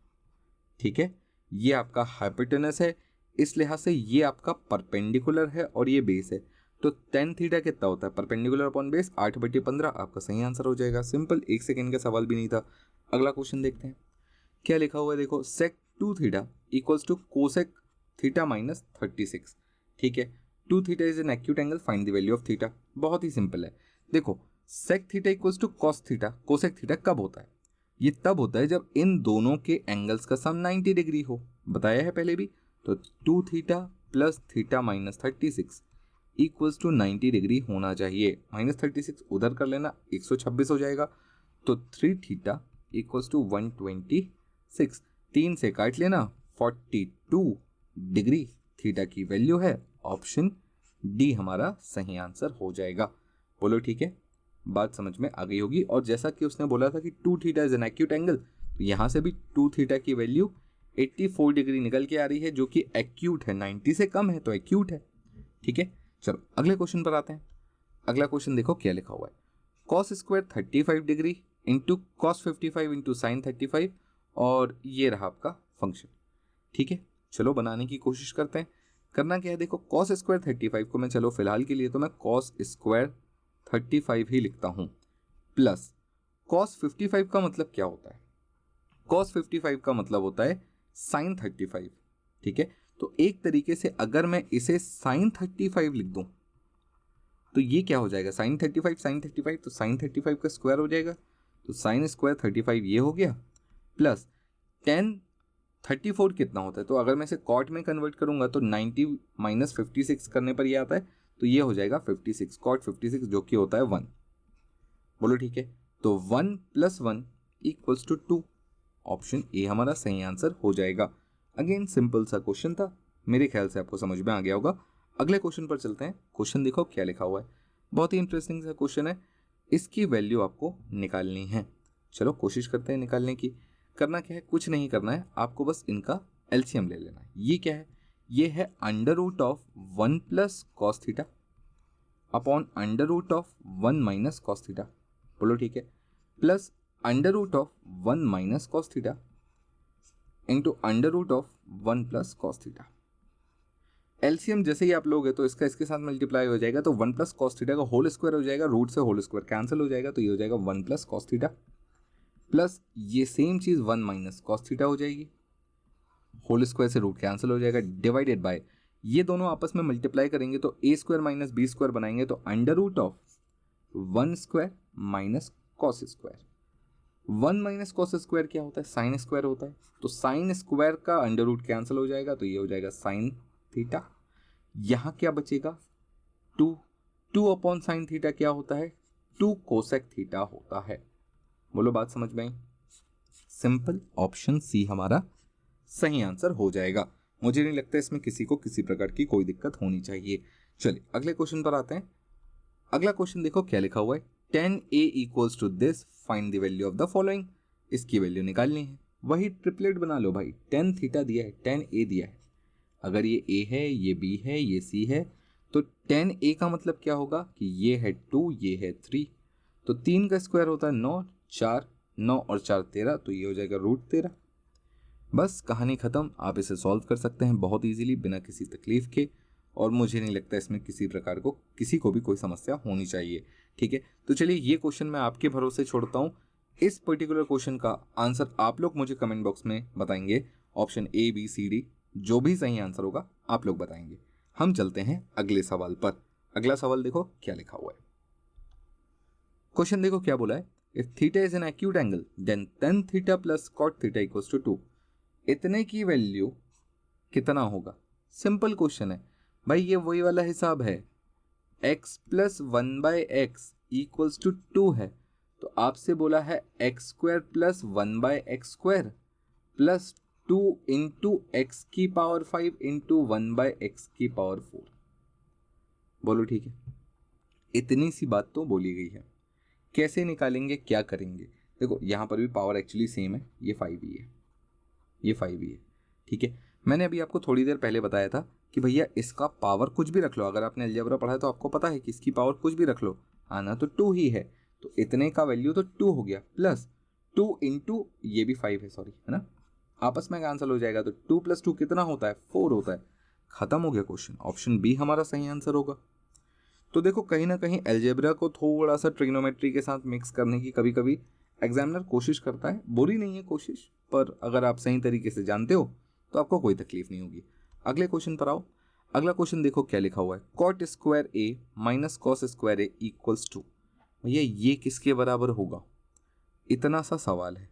ठीक है। ये आपका हाइपोटेनस है, इस लिहाज से ये आपका परपेंडिकुलर है और ये बेस है, तो टेन थीटा कितना होता है, परपेंडिकुलर अपॉन बेस 8/15, आपका सही आंसर हो जाएगा। सिंपल, 1 सेकेंड का सवाल भी नहीं था। अगला क्वेश्चन देखते हैं क्या लिखा हुआ है। देखो sec 2 theta equals to cosec theta minus 36, ठीक है। 2 theta is an acute angle, find the value of theta. बहुत ही सिंपल है। देखो sec theta equals to cos theta, cosec theta कब होता है? ये तब होता है जब इन दोनों के एंगल्स का सम 90 डिग्री हो, बताया है पहले भी। तो 2 theta plus theta minus 36 equals to 90 degree होना चाहिए। माइनस 36 उधर कर लेना, 126 हो जाएगा। तो 3 थीटा इक्वल्स टू 126, 3 से काट लेना, 42 डिग्री थीटा की वैल्यू है। ऑप्शन डी हमारा सही आंसर हो जाएगा। बोलो ठीक है, बात समझ में आ गई होगी। और जैसा कि उसने बोला था कि 2 theta is an acute angle, तो यहाँ से भी 2 थीटा की वैल्यू 84 डिग्री निकल के आ रही है, जो कि एक्यूट है, 90 से कम है तो एक्यूट है। ठीक है, चलो अगले क्वेश्चन पर आते हैं। अगला क्वेश्चन देखो क्या लिखा हुआ है, cos square 35 degree into cos 55 into sine 35, और ये रहा आपका फंक्शन। ठीक है, चलो बनाने की कोशिश करते हैं। करना क्या है, देखो कॉस स्क्वायर 35 को मैं, चलो फिलहाल के लिए तो मैं कॉस स्क्वायर 35 ही लिखता हूं, प्लस कॉस 55 का मतलब क्या होता है? कॉस 55 का मतलब होता है साइन 35। ठीक है, तो एक तरीके से अगर मैं इसे साइन 35 लिख दूं तो ये क्या हो जाएगा, साइन 35 तो साइन 35 का स्क्वायर हो जाएगा, तो साइन स्क्वायर 35 ये हो गया, प्लस टेन 34 कितना होता है, तो अगर मैं इसे कॉट में कन्वर्ट करूंगा तो 90 माइनस 56 करने पर ये आता है, तो ये हो जाएगा 56, कॉट 56 जो कि होता है 1। बोलो ठीक है, तो 1 plus 1 equals to 2। Option A हमारा सही आंसर हो जाएगा। अगेन सिंपल सा क्वेश्चन था, मेरे ख्याल से आपको समझ में आ गया होगा। अगले क्वेश्चन पर चलते हैं। क्वेश्चन देखो क्या लिखा हुआ है, बहुत ही इंटरेस्टिंग सा क्वेश्चन है। इसकी वैल्यू आपको निकालनी है, चलो कोशिश करते हैं निकालने की। करना क्या है, कुछ नहीं करना है, आपको बस इनका एलसीएम ले लेना है। ये क्या है, ये है under root of 1 plus cos theta upon under root of 1 minus cos theta. बोलो ठीक है, plus under root of 1 minus cos theta into under root of 1 plus cos theta. LCM जैसे ही आप लोगे तो इसका इसके साथ मल्टीप्लाई हो जाएगा, तो 1 प्लस कॉस थीटा का होल स्क्वायर हो जाएगा, रूट से होल स्क्वायर कैंसिल हो जाएगा, तो ये हो जाएगा 1 प्लस कॉस थीटा, प्लस ये सेम चीज 1 माइनस कॉस थीटा हो जाएगी, होल स्क्वायर से रूट कैंसिल हो जाएगा, डिवाइडेड बाय ये दोनों आपस में मल्टीप्लाई करेंगे तो A square minus B square बनाएंगे, तो under root of 1 square minus cos square. 1 minus cos square क्या होता है, साइन स्क्वायर होता है, तो साइन स्क्वायर का अंडर रूट कैंसिल हो जाएगा, तो ये हो जाएगा साइन थीटा। यहां क्या बचेगा, 2 अपॉन साइन थीटा क्या होता है, 2 कोसेक थीटा होता है। बोलो बात समझ में आई? सिंपल, ऑप्शन सी हमारा सही आंसर हो जाएगा। मुझे नहीं लगता इसमें किसी को किसी प्रकार की कोई दिक्कत होनी चाहिए। चलिए अगले क्वेश्चन पर आते हैं। अगला क्वेश्चन देखो क्या लिखा हुआ है, 10a equals to this, find the value of the following. इसकी वैल्यू निकालनी है, वही ट्रिपलेट बना लो भाई। 10 थीटा दिया है, 10a दिया है, अगर ये a है, ये b है, ये c है, तो 10a का मतलब क्या होगा कि ये है 2, ये है 3, तो 3 का स्क्वायर होता है 9, 4, 9 और 4 13, तो ये हो जाएगा रूट 13। बस कहानी ख़त्म। आप इसे सॉल्व कर सकते हैं बहुत इजीली बिना किसी तकलीफ के, और मुझे नहीं लगता इसमें किसी प्रकार को किसी को भी कोई समस्या होनी चाहिए। ठीक है, तो चलिए ये क्वेश्चन मैं आपके भरोसे छोड़ता हूँ। इस पर्टिकुलर क्वेश्चन का आंसर आप लोग मुझे कमेंट बॉक्स में बताएंगे, option A B C D, जो भी सही आंसर होगा आप लोग बताएंगे। हम चलते हैं अगले सवाल पर। अगला सवाल देखो क्या लिखा हुआ है। क्वेश्चन देखो क्या बोला है, if theta is an acute angle then tan theta plus cot theta equals to 2। इतने की वैल्यू कितना होगा? सिंपल क्वेश्चन है भाई, ये वही वाला हिसाब है, x plus 1/x equals to 2 है, तो आपसे बोला है x square plus 1/x square plus 2 into x की पावर 5 इंटू 1/x की पावर 4। बोलो ठीक है, इतनी सी बात तो बोली गई है, कैसे निकालेंगे, क्या करेंगे? देखो यहाँ पर भी पावर एक्चुअली सेम है, ये 5 ही है, ये 5 ही है। ठीक है, मैंने अभी आपको थोड़ी देर पहले बताया था कि भैया इसका पावर कुछ भी रख लो, अगर आपने अलजेब्रा पढ़ा है तो आपको पता है कि इसकी पावर कुछ भी रख लो, आना तो 2 ही है, तो इतने का वैल्यू तो 2 हो गया, प्लस 2 इंटू ये भी 5 है, सॉरी है ना, आपस में कैंसिल हो जाएगा, तो 2 प्लस 2 कितना होता है, 4 होता है। खत्म हो गया क्वेश्चन, ऑप्शन बी हमारा सही आंसर होगा। तो देखो कहीं ना कहीं अलजेब्रा को थोड़ा सा ट्रिग्नोमेट्री के साथ मिक्स करने की कभी कभी एग्जामिनर कोशिश करता है, बुरी नहीं है कोशिश, पर अगर आप सही तरीके से जानते हो तो आपको कोई तकलीफ नहीं होगी। अगले क्वेश्चन पर आओ। अगला क्वेश्चन देखो क्या लिखा हुआ है, cot square A minus cos square A equals to. भैया ये किसके बराबर होगा, इतना सा सवाल है,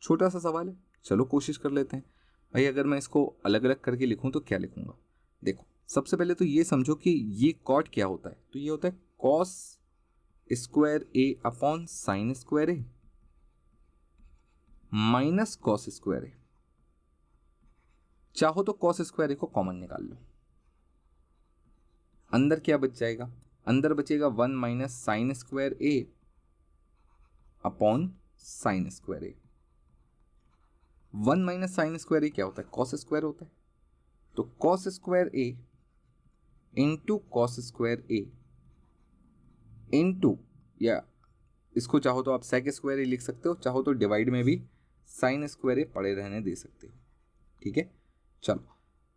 छोटा सा सवाल है। चलो कोशिश कर लेते हैं। भाई अगर मैं इसको अलग अलग करके लिखूं तो क्या लिखूंगा, देखो सबसे पहले तो ये समझो कि ये कॉट क्या होता है, तो ये होता है cos square A upon sine square A minus cos square ए। चाहो तो कॉस स्क्वायर ए को कॉमन निकाल लो, अंदर क्या बच जाएगा, अंदर बचेगा 1 माइनस साइन स्क्वायर ए अपॉन साइन स्क्वायर ए। 1 माइनस साइन स्क्वायर ए क्या होता है, कॉस स्क्वायर होता है, तो कॉस स्क्वायर ए इंटू कॉस स्क्वायर ए इंटू, या इसको चाहो तो आप सेक स्क्वायर ए लिख सकते हो, चाहो तो डिवाइड में भी साइन स्क्वायर ए पड़े रहने दे सकते हो। ठीक है, चलो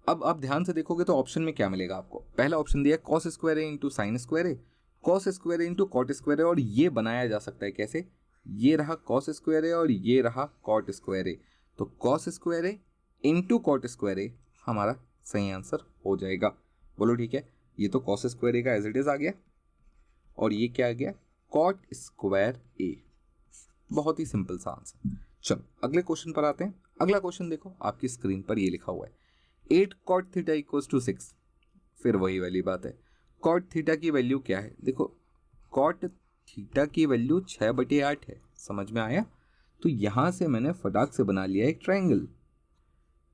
अब आप ध्यान से देखोगे तो ऑप्शन में क्या मिलेगा आपको, पहला ऑप्शन दिया कॉस स्क्वायर ए इंटू साइन स्क्वायर ए, कॉस स्क्वायर ए इंटू कॉट स्क्वायर ए, और ये बनाया जा सकता है कैसे, ये रहा कॉस स्क्वायर ए और ये रहा कॉट स्क्वायर ए, तो कॉस स्क्वायर ए इंटू कॉट स्क्वायर ए हमारा सही आंसर हो जाएगा। बोलो ठीक है, ये तो कॉस स्क्वायर ए का एज इट इज आ गया और ये क्या आ गया, कॉट स्क्वायर ए। बहुत ही सिंपल सा आंसर। चलो अगले क्वेश्चन पर आते हैं। अगला क्वेश्चन देखो आपकी स्क्रीन पर ये लिखा हुआ है 8 कॉट थीटा इक्वल्स टू 6। फिर वही वाली बात है, कॉट थीटा की वैल्यू क्या है, देखो कॉट थीटा की वैल्यू 6/8 है, समझ में आया। तो यहां से मैंने फटाक से बना लिया एक ट्रायंगल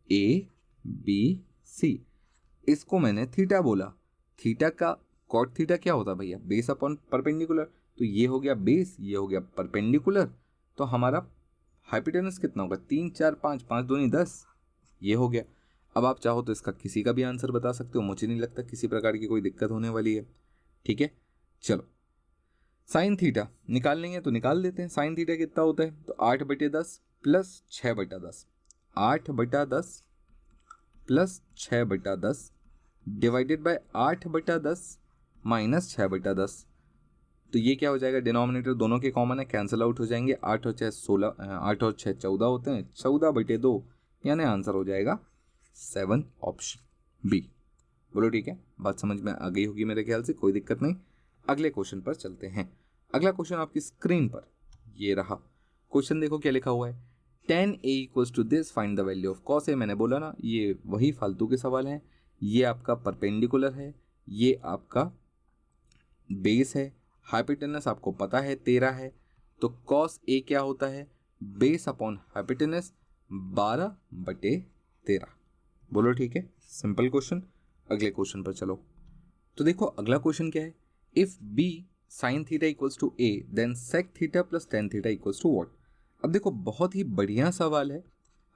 ए बी सी, इसको मैंने थीटा बोला। थीटा का कॉट थीटा क्या होता है भैया, बेस अपॉन परपेंडिकुलर, तो ये हो गया बेस, ये हो गया परपेंडिकुलर, तो हमारा हाइपोटेनस कितना होगा 3 4 5 5 दूनी 10, ये हो गया। अब आप चाहो तो इसका किसी का भी आंसर बता सकते हो, मुझे नहीं लगता किसी प्रकार की कोई दिक्कत होने वाली है। ठीक है, चलो साइन थीटा निकाल लेंगे तो निकाल देते हैं। साइन थीटा कितना होता है, तो 8/10 plus 6/10, 8/10 plus 6/10 divided by 8/10 minus 6/10, तो ये क्या हो जाएगा, डिनोमिनेटर दोनों के कॉमन है, कैंसिल आउट हो जाएंगे। 8 और 6 16, 8 और 6 14 होते हैं, 14/2 यानी आंसर हो जाएगा 7 ऑप्शन बी। बोलो ठीक है, बात समझ में आ गई होगी मेरे ख्याल से, कोई दिक्कत नहीं। अगले क्वेश्चन पर चलते हैं। अगला क्वेश्चन आपकी स्क्रीन पर ये रहा। क्वेश्चन देखो क्या लिखा हुआ है, tan a equals to this, find the value of cos a। मैंने बोला ना ये वही फालतू के सवाल हैं, ये आपका परपेंडिकुलर है, ये आपका बेस है, हाइपोटेनस आपको पता है 13 है, तो cos a क्या होता है, बेस अपॉन हाइपोटेनस 12/13। बोलो ठीक है, सिंपल क्वेश्चन। अगले क्वेश्चन पर चलो। तो देखो अगला क्वेश्चन क्या है, if b sin theta equals to a then sec theta plus tan theta equals to what. अब देखो बहुत ही बढ़िया सवाल है,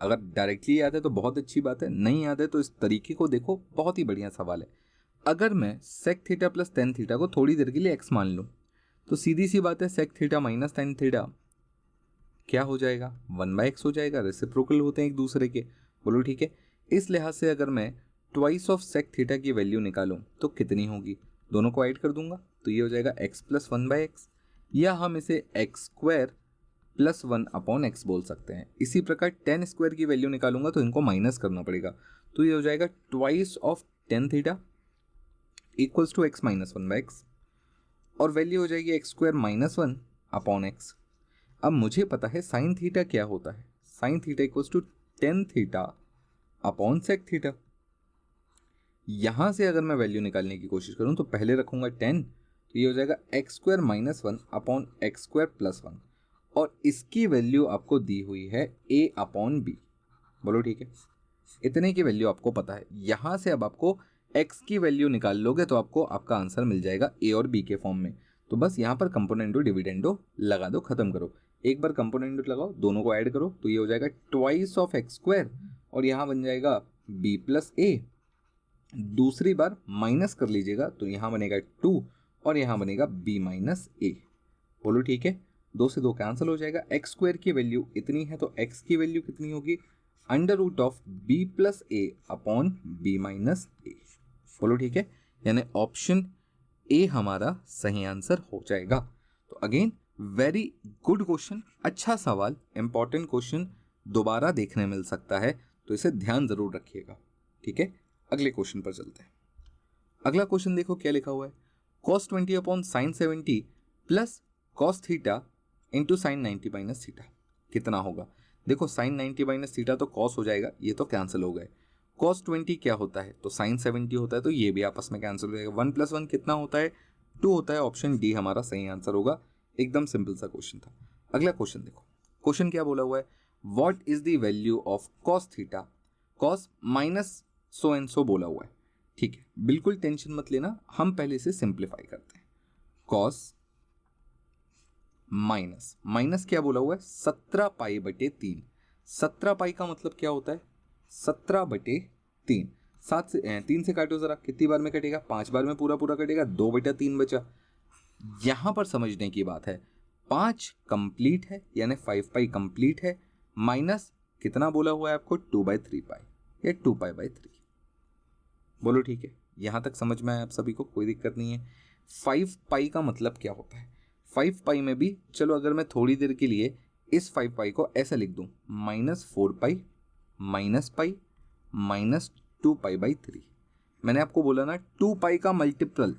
अगर डायरेक्टली याद है तो बहुत अच्छी बात है, नहीं याद है तो इस तरीके को देखो, बहुत ही बढ़िया सवाल है। अगर मैं sec theta plus tan theta को थोड़ी देर के लिए x मान लूँ तो सीधी सी बात है sec theta minus tan theta क्या हो जाएगा, 1/x हो जाएगा, रेसिप्रोकल होते हैं एक दूसरे के। बोलो ठीक है, इस लिहाज से अगर मैं ट्वाइस ऑफ sec थीटा की वैल्यू निकालूं तो कितनी होगी, दोनों को ऐड कर दूंगा तो ये हो जाएगा x प्लस 1/x, या हम इसे x स्क्वायर प्लस 1/x बोल सकते हैं। इसी प्रकार tan स्क्वायर की वैल्यू निकालूंगा तो इनको माइनस करना पड़ेगा, तो ये हो जाएगा twice of tan theta equals to x minus 1/x, और वैल्यू हो जाएगी x स्क्वायर माइनस 1/x। अब मुझे पता है साइन थीटा क्या होता है, sine theta equals to tan theta upon sec theta. यहां से अगर मैं वैल्यू निकालने की कोशिश करूं तो पहले रखूंगा 10, तो ये हो जाएगा x square minus 1/x square plus 1, और इसकी वैल्यू आपको दी हुई है a/b। बोलो ठीक है, इतने की वैल्यू आपको पता है। यहां से अब आपको x की वैल्यू निकाल लोगे तो आपको आपका आंसर मिल जाएगा a और b के फॉर्म में। तो बस यहाँ पर कंपोनेंटो डिविडेंडो लगा दो, खत्म करो। एक बार कंपोनेंटो लगाओ, दोनों को ऐड करो तो ये हो जाएगा ट्वाइस ऑफ x स्क्वायर, और यहाँ बन जाएगा b प्लस a। दूसरी बार माइनस कर लीजिएगा तो यहाँ बनेगा 2 और यहाँ बनेगा b माइनस a। बोलो ठीक है, 2 से 2 कैंसिल हो जाएगा। x स्क्वायर की वैल्यू इतनी है तो x की वैल्यू कितनी होगी, under root of b plus a upon b minus a। बोलो ठीक है, यानी ऑप्शन ए हमारा सही आंसर हो जाएगा। तो अगेन वेरी गुड क्वेश्चन, अच्छा सवाल, इंपॉर्टेंट क्वेश्चन, दोबारा देखने मिल सकता है तो इसे ध्यान जरूर रखिएगा। ठीक है, अगले क्वेश्चन पर चलते हैं। अगला क्वेश्चन देखो क्या लिखा हुआ है, cos 20 upon sine 70 plus cos theta into sine 90 minus theta कितना होगा। देखो साइन 90 माइनस थीटा तो कॉस हो जाएगा, ये तो कैंसिल हो गए। कॉस 20 क्या होता है, तो साइन 70 होता है, तो ये भी आपस में कैंसिल हो जाएगा। 1 + 1 कितना होता है, 2 होता है। ऑप्शन डी हमारा सही आंसर होगा। एकदम सिंपल सा क्वेश्चन था। अगला क्वेश्चन देखो, क्वेश्चन क्या बोला हुआ है, what is the value of cos theta, cos minus so and so बोला हुआ है। ठीक है, बिल्कुल टेंशन मत लेना, हम पहले इसे सिंप्लीफाई करते हैं। कॉस माइनस माइनस क्या बोला हुआ है, 17π/3। 17π का मतलब क्या होता है, 17/3। 7 से 3 से काटो जरा, कितनी बार में कटेगा, 5 बार में पूरा पूरा कटेगा, 2/3 बचा। यहां पर समझने की बात है, 5 कंप्लीट है यानी 5π कंप्लीट है, माइनस कितना बोला हुआ है आपको, 2/3π या 2π/3। बोलो ठीक है, यहां तक समझ में आया आप सभी को, कोई दिक्कत नहीं है। 5π का मतलब क्या होता है, 5π में भी चलो अगर मैं थोड़ी देर के लिए इस 5π को ऐसा लिख दूं, -4π -π -2π/3। मैंने आपको बोला ना 2π का मल्टीपल,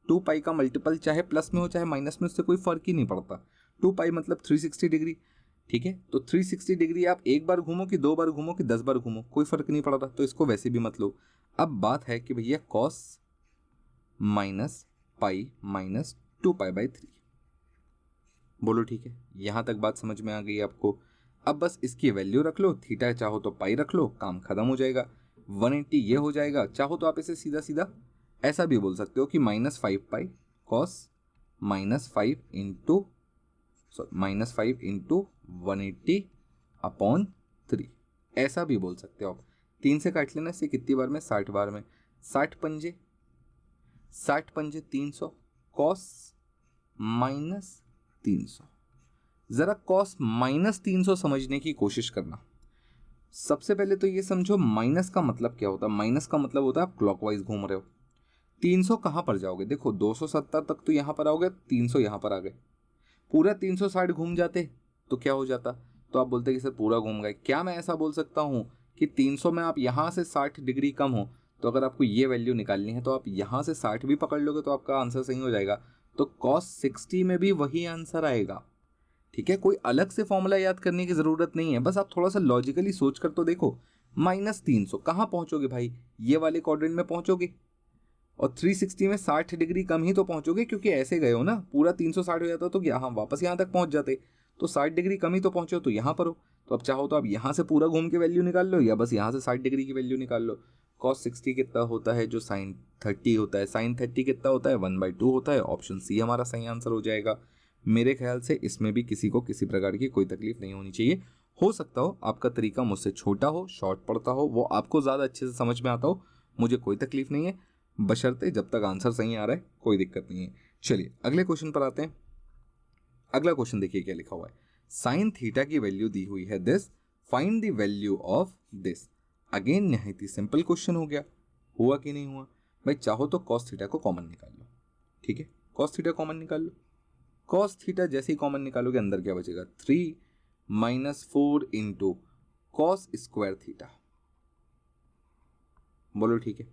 2π का मल्टीपल चाहे प्लस में हो चाहे माइनस में, उससे कोई फर्क ही नहीं पड़ता। 2π मतलब 360 डिग्री। ठीक है, तो 360 डिग्री आप एक बार घूमो कि 2 बार घूमो कि 10 बार घूमो, कोई फर्क नहीं पड़ रहा, तो इसको वैसे भी मत लो। अब बात है कि भैया कॉस माइनस पाई माइनस 2π/3। बोलो ठीक है, यहां तक बात समझ में आ गई आपको। अब बस इसकी वैल्यू रख लो, थीटा चाहो तो पाई रख लो, काम खत्म हो जाएगा। 180 ये हो जाएगा। चाहो तो आप इसे सीधा सीधा ऐसा भी बोल सकते हो कि -5π कॉस -5 इंटू 180/3, ऐसा भी बोल सकते हो आप। 3 से काट लेना, इसे कितनी बार में, 60 बार में। 60 पंजे 300, कॉस -300। जरा कॉस -300 समझने की कोशिश करना। सबसे पहले तो ये समझो माइनस का मतलब क्या होता है। माइनस का मतलब होता है आप क्लॉकवाइज घूम रहे हो। 300 कहां पर जाओगे, देखो 270 तक तो यहां पर आओगे, 300 यहां पर आ गए। पूरा 360 घूम जाते तो क्या हो जाता, तो आप बोलते कि सर पूरा घूम गए। क्या मैं ऐसा बोल सकता हूं कि 300 में आप यहां से 60 डिग्री कम हो, तो अगर आपको ये वैल्यू निकालनी है तो आप यहां से 60 भी पकड़ लोगे तो आपका आंसर सही हो जाएगा। तो cos 60 में भी वही आंसर आएगा। ठीक है, कोई अलग से फॉर्मूला याद करने की जरूरत नहीं है, बस आप थोड़ा सा लॉजिकली सोच कर तो देखो। -300 कहां पहुंचोगे भाई, ये वाले क्वाड्रेंट में पहुंचोगे, और 360 में 60 डिग्री कम ही तो पहुंचोगे, क्योंकि ऐसे गए हो ना, पूरा 360 हो जाता तो यहाँ वापस यहाँ तक पहुंच जाते, तो 60 डिग्री कम ही तो पहुंचो, तो यहाँ पर हो। तो अब चाहो तो आप यहाँ से पूरा घूम के वैल्यू निकाल लो, या बस यहाँ से 60 डिग्री की वैल्यू निकाल लो। cos 60 कितना होता है, जो sin 30 होता है, sin 30 कितना होता है, 1/2 होता है। ऑप्शन सी हमारा सही आंसर हो जाएगा। मेरे ख्याल से इसमें भी किसी को किसी प्रकार की कोई तकलीफ नहीं होनी चाहिए। हो सकता हो आपका तरीका मुझसे छोटा हो, शॉर्ट पड़ता हो, वो आपको ज़्यादा अच्छे से समझ में आता हो, मुझे कोई तकलीफ नहीं है, बशर्ते जब तक आंसर सही आ रहा है कोई दिक्कत नहीं है। चलिए अगले क्वेश्चन पर आते हैं। अगला क्वेश्चन देखिए क्या लिखा हुआ है, साइन थीटा की वैल्यू दी हुई है this, find the value of this. Again निहायत ही सिंपल क्वेश्चन हो गया, हुआ कि नहीं हुआ भाई। चाहो तो कॉस थीटा को कॉमन निकाल लो। ठीक है, कॉस थीटा कॉमन निकाल लो। कॉस थीटा जैसे ही कॉमन निकालोगे अंदर क्या बचेगा, 3 - 4 इंटू कॉस स्क्वायर थीटा। बोलो ठीक है।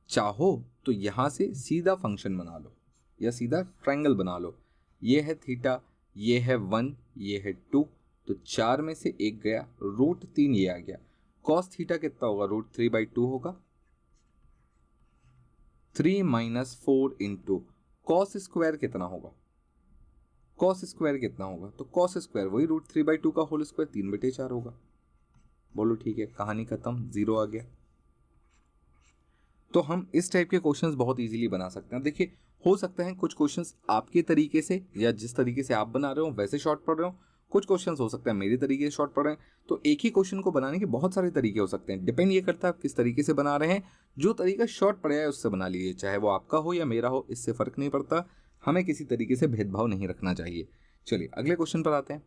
चाहो तो यहां से सीधा फंक्शन बना लो या सीधा ट्रायंगल बना लो। ये है थीटा, ये है 1, ये है 2, तो 4 में से 1 गया, √3 ये आ गया। कॉस थीटा कितना होगा, √3/2 होगा। 3 - 4 इंटू कॉस स्क्वायर कितना होगा, कॉस स्क्वायर कितना होगा, तो कॉस स्क्वायर वही √3/2 का होल स्क्वायर, 3/4 होगा। बोलो ठीक है, कहानी खत्म, 0 आ गया। तो हम इस टाइप के क्वेश्चंस बहुत इजीली बना सकते हैं। देखिए हो सकता है कुछ क्वेश्चंस आपके तरीके से या जिस तरीके से आप बना रहे हो वैसे शॉर्ट पढ़ रहे हो, कुछ क्वेश्चंस हो सकता है मेरे तरीके से शॉर्ट पढ़ रहे हैं। तो एक ही क्वेश्चन को बनाने के बहुत सारे तरीके हो सकते हैं, डिपेंड ये करता है आप किस तरीके से बना रहे हैं। जो तरीका शॉर्ट पड़ा है उससे बना लीजिए, चाहे वो आपका हो या मेरा हो, इससे फर्क नहीं पड़ता। हमें किसी तरीके से भेदभाव नहीं रखना चाहिए। चलिए अगले क्वेश्चन पर आते हैं।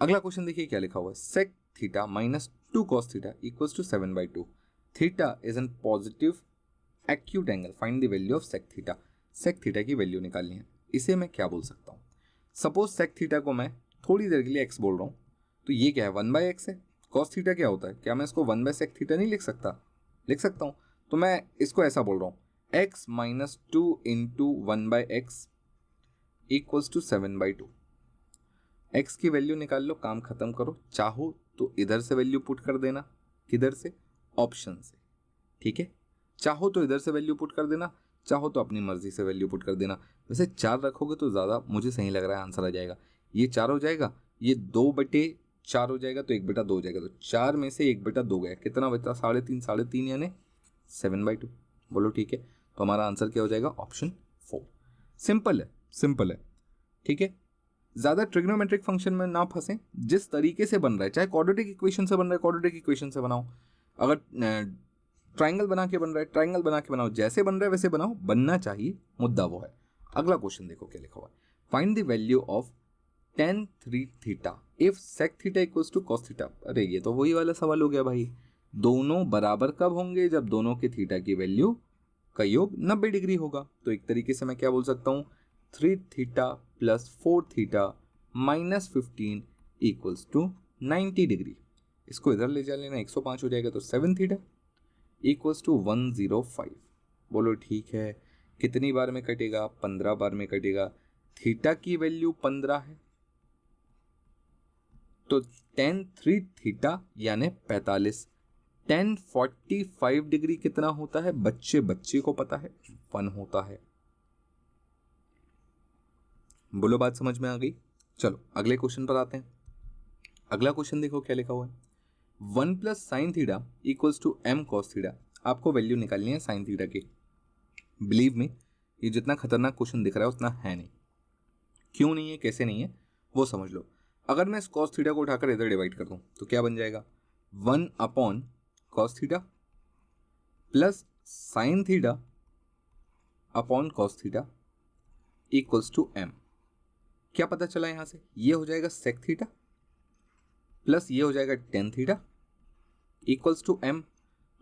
अगला क्वेश्चन देखिए क्या लिखा हुआ है, sec theta -2 cos theta equals to 7/2। Theta is an positive acute angle, find the value of sec theta. Sec theta की वैल्यू निकालनी है। इसे मैं क्या बोल सकता हूँ, सपोज सेक थीटा को मैं थोड़ी देर के लिए x बोल रहा हूँ, तो ये क्या है, 1/x है। cos थीटा क्या होता है, क्या मैं इसको 1/sec थीटा नहीं लिख सकता, लिख सकता हूँ। तो मैं इसको ऐसा बोल रहा हूँ, x - 2 into 1/x equals to 7/2। x की वैल्यू निकाल लो, काम खत्म करो। चाहो तो इधर से वैल्यू पुट कर देना, किधर से, ऑप्शन से, ठीक है। चाहो तो इधर से वैल्यू पुट कर देना, चाहो तो अपनी मर्जी से वैल्यू पुट कर देना। वैसे 4 रखोगे तो ज़्यादा मुझे सही लग रहा है आंसर आ जाएगा। ये 4 हो जाएगा, ये 2/4 हो जाएगा, तो 1/2 हो जाएगा। तो 4 में से 1/2 गया, कितना बचा, 3.5, 3.5 यानी 7/2। बोलो ठीक है। तो हमारा आंसर क्या हो जाएगा, ऑप्शन 4। सिंपल है, सिंपल है, ठीक है। ज़्यादा ट्रिग्नोमेट्रिक फंक्शन में ना फंसें। जिस तरीके से बन रहा है, चाहे क्वाड्रेटिक इक्वेशन से बन रहा है, क्वाड्रेटिक इक्वेशन से बनाओ। अगर ट्राइंगल बना के बन रहा है, ट्राइंगल बना के बनाओ। जैसे बन रहा है वैसे बनाओ, बनना चाहिए, मुद्दा वो है। अगला क्वेश्चन देखो क्या लिखा हुआ है। Find the value of tan 3 theta if sec theta equals to cos theta. अरे ये तो वही वाला सवाल हो गया भाई। दोनों बराबर कब होंगे, जब दोनों के थीटा की वैल्यू का योग 90 डिग्री होगा। तो एक तरीके से मैं क्या बोल सकता हूँ, 3 theta plus 4 theta minus 15 equals to 90 degree. इसको इधर ले जा लेना, 105 हो जाएगा। तो 7 थीटा इक्वल्स टू 105। बोलो ठीक है। कितनी बार में कटेगा, 15 बार में कटेगा। थीटा की वैल्यू 15 है, तो tan 3 थीटा यानी 45। tan 45 डिग्री कितना होता है, बच्चे बच्चे को पता है, 1 होता है। बोलो बात समझ में आ गई। चलो अगले क्वेश्चन पर आते हैं। अगला क्वेश्चन देखो क्या लिखा हुआ है। 1 plus sine theta equals to m cos theta. आपको वैल्यू निकालनी है साइन थीटा की। बिलीव में ये जितना खतरनाक क्वेश्चन दिख रहा है उतना है नहीं। क्यों नहीं है, कैसे नहीं है, वो समझ लो। अगर मैं इस cos थीटा को उठाकर इधर डिवाइड कर दूं तो क्या बन जाएगा, 1 cos theta plus sine theta upon cos theta equals to m। क्या पता चला यहां से, ये हो जाएगा sec थीटा प्लस ये हो जाएगा tan theta equals to m।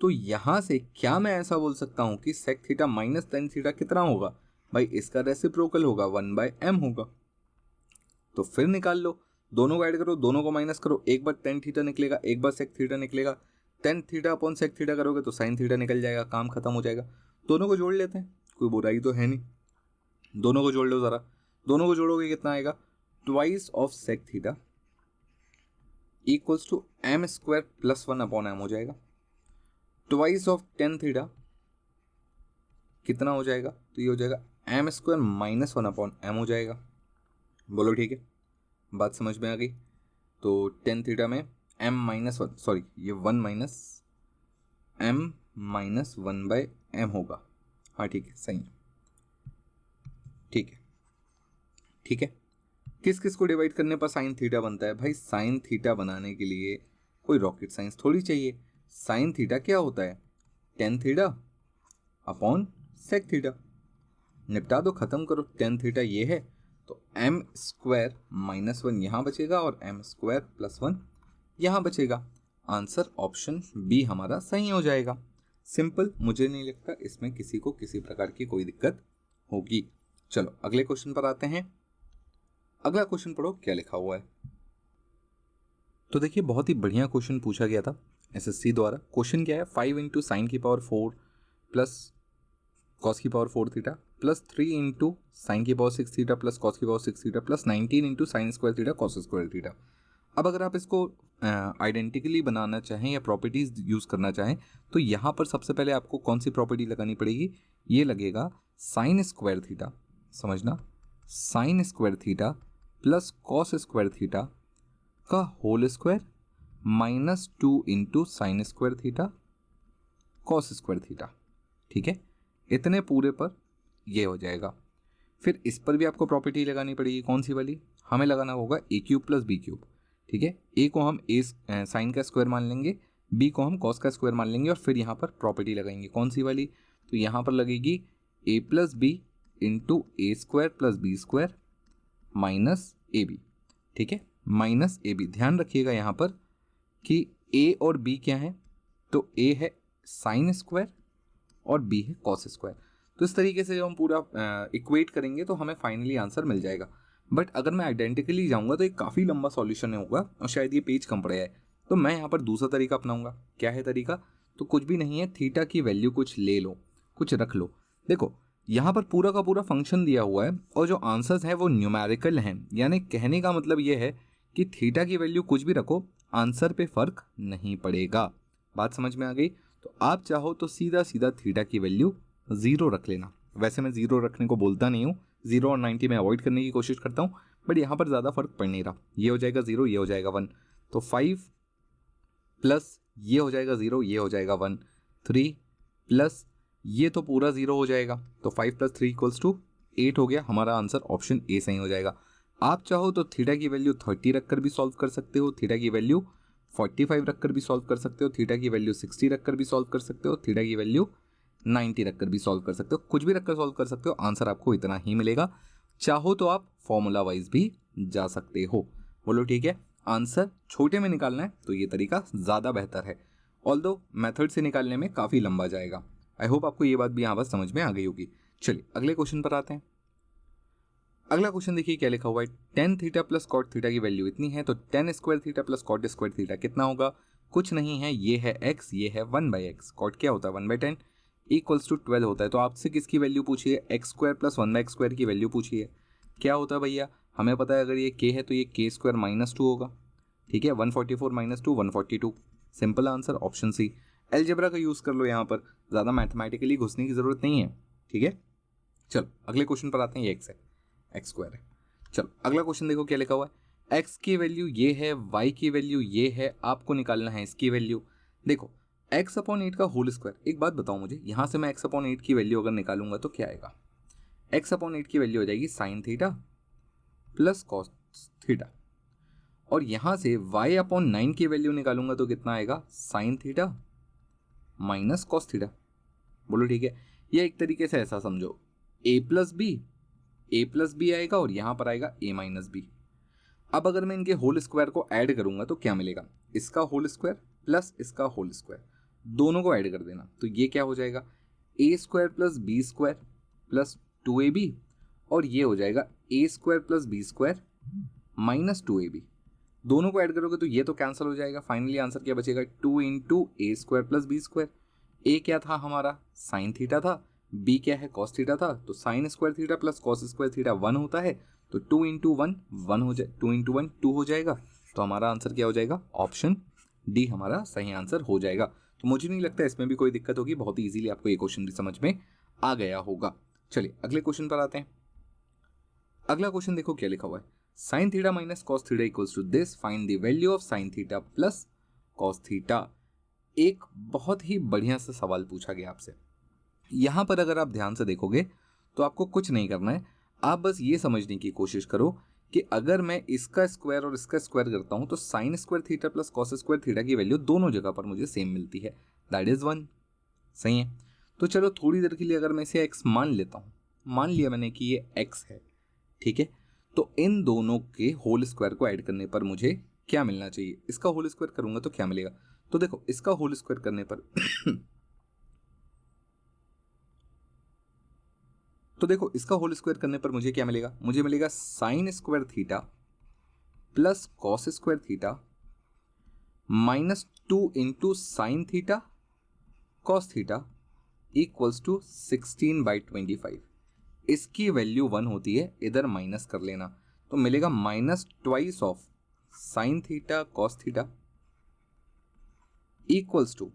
तो यहां से क्या मैं ऐसा बोल सकता हूं कि sec theta minus tan theta कितना होगा, भाई इसका रेसिप्रोकल होगा, 1/m होगा। तो फिर निकाल लो, दोनों को ऐड करो, दोनों को माइनस करो। एक बार tan थीटा निकलेगा, एक बार sec थीटा निकलेगा। tan theta upon sec theta करोगे तो sin थीटा निकल जाएगा, काम खत्म हो जाएगा। दोनों को जोड़ लेते हैं, कोई बुराई तो है नहीं। दोनों को जोड़ लो जरा, दोनों को जोड़ोगे कितना आएगा, twice of sec theta equals to m² plus 1/m हो जाएगा। ट्वाइस ऑफ tan थीटा कितना हो जाएगा, तो ये हो जाएगा m² माइनस 1/m हो जाएगा। बोलो ठीक है, बात समझ में आ गई। तो tan थीटा में m माइनस 1, सॉरी ये 1 माइनस m माइनस 1/m होगा। हाँ ठीक है, सही है, ठीक है, ठीक है। किस किस को डिवाइड करने पर साइन थीटा बनता है, भाई साइन थीटा बनाने के लिए कोई रॉकेट साइंस थोड़ी चाहिए। साइन थीटा क्या होता है, tan theta upon sec theta. निपटा दो, खत्म करो। tan थीटा ये है, तो m² माइनस 1 यहाँ बचेगा और m² प्लस 1 यहाँ बचेगा। आंसर ऑप्शन बी हमारा सही हो जाएगा। सिंपल, मुझे नहीं लगता इसमें किसी को किसी प्रकार की कोई दिक्कत होगी। चलो अगले क्वेश्चन पर आते हैं। अगला क्वेश्चन पढ़ो क्या लिखा हुआ है। तो देखिए बहुत ही बढ़िया क्वेश्चन पूछा गया था एसएससी द्वारा। क्वेश्चन क्या है, 5 इंटू साइन की पावर 4 प्लस कॉस की power 4 theta plus 3 into sine की पावर 6 थीटा प्लस कॉस की power 6 theta plus 19 into sine square theta cos square theta. अब अगर आप इसको आइडेंटिकली बनाना चाहें या प्रॉपर्टीज यूज़ करना चाहें तो यहाँ पर सबसे पहले आपको कौन सी प्रॉपर्टी लगानी पड़ेगी, ये लगेगा साइन स्क्वायर थीटा, समझना, sine square theta plus cos square theta का whole square minus 2 into sine square theta cos square theta. ठीक है, इतने पूरे पर ये हो जाएगा। फिर इस पर भी आपको प्रॉपर्टी लगानी पड़ेगी, कौन सी वाली, हमें लगाना होगा a³ प्लस b³। ठीक है, a को हम a साइन का स्क्वायर मान लेंगे, b को हम कॉस का स्क्वायर मान लेंगे और फिर यहाँ पर प्रॉपर्टी लगाएंगे, कौन सी वाली, तो यहाँ पर लगेगी a plus B into a² plus b² minus ab। ठीक है, माइनस ab। ध्यान रखिएगा यहाँ पर कि a और b क्या है, तो a है साइन स्क्वायर और b है कॉस स्क्वायर। तो इस तरीके से जब हम पूरा इक्वेट करेंगे तो हमें फाइनली आंसर मिल जाएगा। बट अगर मैं आइडेंटिकली जाऊंगा तो एक काफ़ी लंबा सॉल्यूशन होगा और शायद ये पेज कम पड़ जाए। तो मैं यहाँ पर दूसरा तरीका अपनाऊंगा। क्या है तरीका, तो कुछ भी नहीं है, थीटा की वैल्यू कुछ ले लो, कुछ रख लो। देखो यहाँ पर पूरा का पूरा फंक्शन दिया हुआ है और जो आंसर्स हैं वो न्यूमेरिकल हैं, यानी कहने का मतलब ये है कि थीटा की वैल्यू कुछ भी रखो, आंसर पे फर्क नहीं पड़ेगा। बात समझ में आ गई? तो आप चाहो तो सीधा सीधा थीटा की वैल्यू 0 रख लेना। वैसे मैं 0 रखने को बोलता नहीं हूँ, 0 और 90 में अवॉइड करने की कोशिश करता हूँ, बट यहाँ पर ज़्यादा फर्क पड़ नहीं रहा। ये हो जाएगा 0, ये हो जाएगा 1, तो 5 प्लस ये हो जाएगा 0, ये हो जाएगा 1, 3 प्लस ये तो पूरा 0 हो जाएगा, तो 5 + 3 = 8 हो गया। हमारा आंसर ऑप्शन ए सही हो जाएगा। आप चाहो तो थीटा की वैल्यू 30 रखकर भी सॉल्व कर सकते हो, थीटा की वैल्यू 45 रखकर भी सॉल्व कर सकते हो, थीटा की वैल्यू 60 रखकर भी सॉल्व कर सकते हो, थीटा की वैल्यू 90 रखकर भी सॉल्व कर सकते हो, कुछ भी रखकर सॉल्व कर सकते हो, आंसर आपको इतना ही मिलेगा। चाहो तो आप फॉर्मूला वाइज भी जा सकते हो। बोलो ठीक है। आंसर छोटे में निकालना है तो ये तरीका ज़्यादा बेहतर है, ऑल्दो मेथड से निकालने में काफ़ी लंबा जाएगा। आई होप आपको ये बात भी यहाँ पर समझ में आ गई होगी। चलिए अगले क्वेश्चन पर आते हैं। अगला क्वेश्चन देखिए क्या लिखा हुआ है। tan theta plus cot theta की वैल्यू इतनी है, तो tan square theta plus cot square theta कितना होगा? कुछ नहीं है, ये है x, ये है 1/x। कॉट क्या होता है? 1/10 = 12 होता है। तो आपसे किसकी वैल्यू पूछी है? x² + 1/x² की वैल्यू पूछी है। क्या होता है भैया? हमें पता है अगर ये k है तो ये k² - 2 होगा। ठीक है, 144 - 2 142। Simple answer option C. Algebra का यूज़ कर लो, यहाँ पर ज़्यादा मैथमेटिकली घुसने की ज़रूरत नहीं है। ठीक है, चलो अगले क्वेश्चन पर आते हैं। ये x है, x² है। चलो अगला क्वेश्चन देखो क्या लिखा हुआ है। x की वैल्यू ये है, y की वैल्यू ये है, आपको निकालना है इसकी वैल्यू। देखो x/8 का होल स्क्वायर। एक बात बताओ मुझे, यहाँ से मैं x/8 की वैल्यू अगर निकालूंगा तो क्या आएगा? x/8 की वैल्यू हो जाएगी sin theta plus cos theta, और यहाँ से y/9 की वैल्यू निकालूंगा तो कितना आएगा? sin theta minus cos theta. बोलो ठीक है। यह एक तरीके से ऐसा समझो, a प्लस बी आएगा और यहाँ पर आएगा a - b। अब अगर मैं इनके होल स्क्वायर को ऐड करूंगा तो क्या मिलेगा? इसका होल स्क्वायर प्लस इसका होल स्क्वायर, दोनों को ऐड कर देना, तो ये क्या हो जाएगा? a² + b² + 2ab, और ये हो जाएगा a² + b² - 2ab। दोनों को ऐड करोगे तो ये तो कैंसिल हो जाएगा। फाइनली आंसर क्या बचेगा? 2 × a² + b²। a क्या था हमारा? साइन थीटा था। b क्या है? कॉस थीटा था। तो sine square theta plus cos square theta 1 होता है, तो 2 × 1 1 हो जाए, 2 × 1 2 हो जाएगा। तो हमारा आंसर क्या हो जाएगा? ऑप्शन डी हमारा सही आंसर हो जाएगा। तो मुझे नहीं लगता इसमें भी कोई दिक्कत होगी, बहुत ईजिली आपको ये क्वेश्चन भी समझ में आ गया होगा। चलिए अगले क्वेश्चन पर आते हैं। अगला क्वेश्चन देखो क्या लिखा हुआ है। sin theta minus cos theta equals to this, find the value of sin theta plus cos theta. एक बहुत ही बढ़िया सा सवाल पूछा गया आपसे। यहाँ पर अगर आप ध्यान से देखोगे तो आपको कुछ नहीं करना है, आप बस ये समझने की कोशिश करो कि अगर मैं इसका स्क्वायर और इसका स्क्वायर करता हूँ तो sine square theta plus cos square theta की वैल्यू दोनों जगह पर मुझे सेम मिलती है, दैट इज़ 1। सही है। तो चलो थोड़ी देर के लिए अगर मैं इसे x मान लेता हूँ, मान लिया मैंने कि ये x है, ठीक है। तो इन दोनों के होल स्क्वायर को ऐड करने पर मुझे क्या मिलना चाहिए? इसका होल स्क्वायर करूंगा तो क्या मिलेगा? तो देखो इसका होल स्क्वायर करने पर तो देखो इसका होल स्क्वायर करने पर मुझे क्या मिलेगा? मुझे मिलेगा sine square theta plus cos square theta -2 × sine theta cos theta equals to 16/25। इसकी वैल्यू 1 होती है, इधर माइनस कर लेना, तो मिलेगा -2 of sine theta cos theta equals to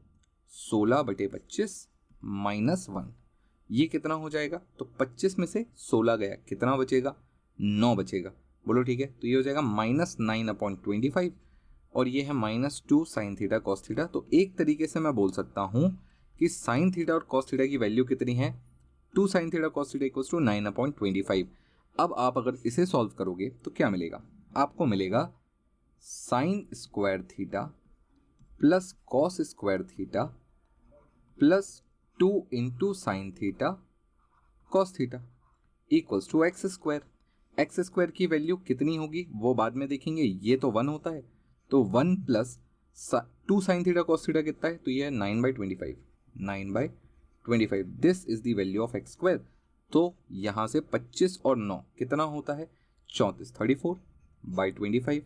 16/25 -1। ये कितना हो जाएगा? तो 25 में से 16 गया, कितना बचेगा? 9 बचेगा। बोलो ठीक है। तो ये हो जाएगा -9/25 और ये है -2 साइन थीटा कॉस थीटा। तो एक तरीके से मैं बोल सकता हूँ कि साइन थीटा और कॉस थीटा की वैल्यू कितनी है? 2 sine theta cos theta equals to 9/25। अब आप अगर इसे सॉल्व करोगे तो क्या मिलेगा? आपको मिलेगा sine square theta plus cos square theta plus 2 × sine theta cos theta equals to x square. X square की वैल्यू कितनी होगी वो बाद में देखेंगे, ये तो 1 होता है, तो 1 plus 2 sine theta cos theta कितना है? तो ये है 9/25, 9/25। This is the value of x square. तो यहाँ से 25 और 9 कितना होता है? 34, 34/25।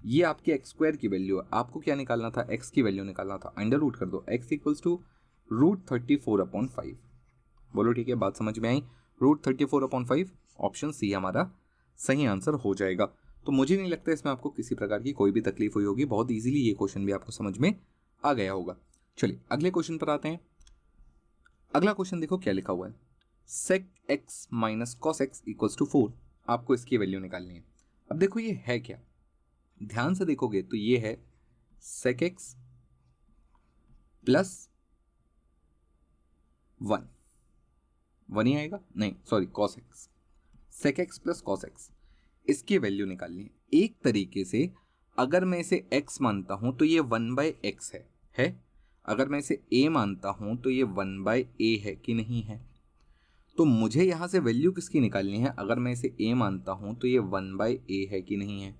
ये आपके एक्स स्क्वायर की वैल्यू है। आपको क्या निकालना था? एक्स की वैल्यू निकालना था। अंडर रूट कर दो, एक्स इक्वल्स टू √34/5। बोलो ठीक है, बात समझ में आई? √34/5 ऑप्शन सी हमारा सही आंसर हो जाएगा। तो मुझे नहीं लगता इसमें आपको किसी प्रकार की कोई भी तकलीफ हुई होगी, बहुत इजीली ये क्वेश्चन भी आपको समझ में आ गया होगा। चलिए अगले क्वेश्चन पर आते हैं। अगला क्वेश्चन देखो क्या लिखा हुआ है, sec x minus cos x equals to 4। आपको इसकी वैल्यू निकालनी है। अब देखो ये है क्या, ध्यान से देखोगे तो ये है sec x प्लस 1 ही आएगा, नहीं sorry cos x, sec x plus cos x, इसकी वैल्यू निकालनी है। एक तरीके से अगर मैं इसे x मानता हूं तो ये 1/x है। अगर मैं इसे a मानता हूं तो ये 1/a है कि नहीं है। तो मुझे यहां से वैल्यू किसकी निकालनी है, अगर मैं इसे a मानता हूं तो ये 1/a है कि नहीं है।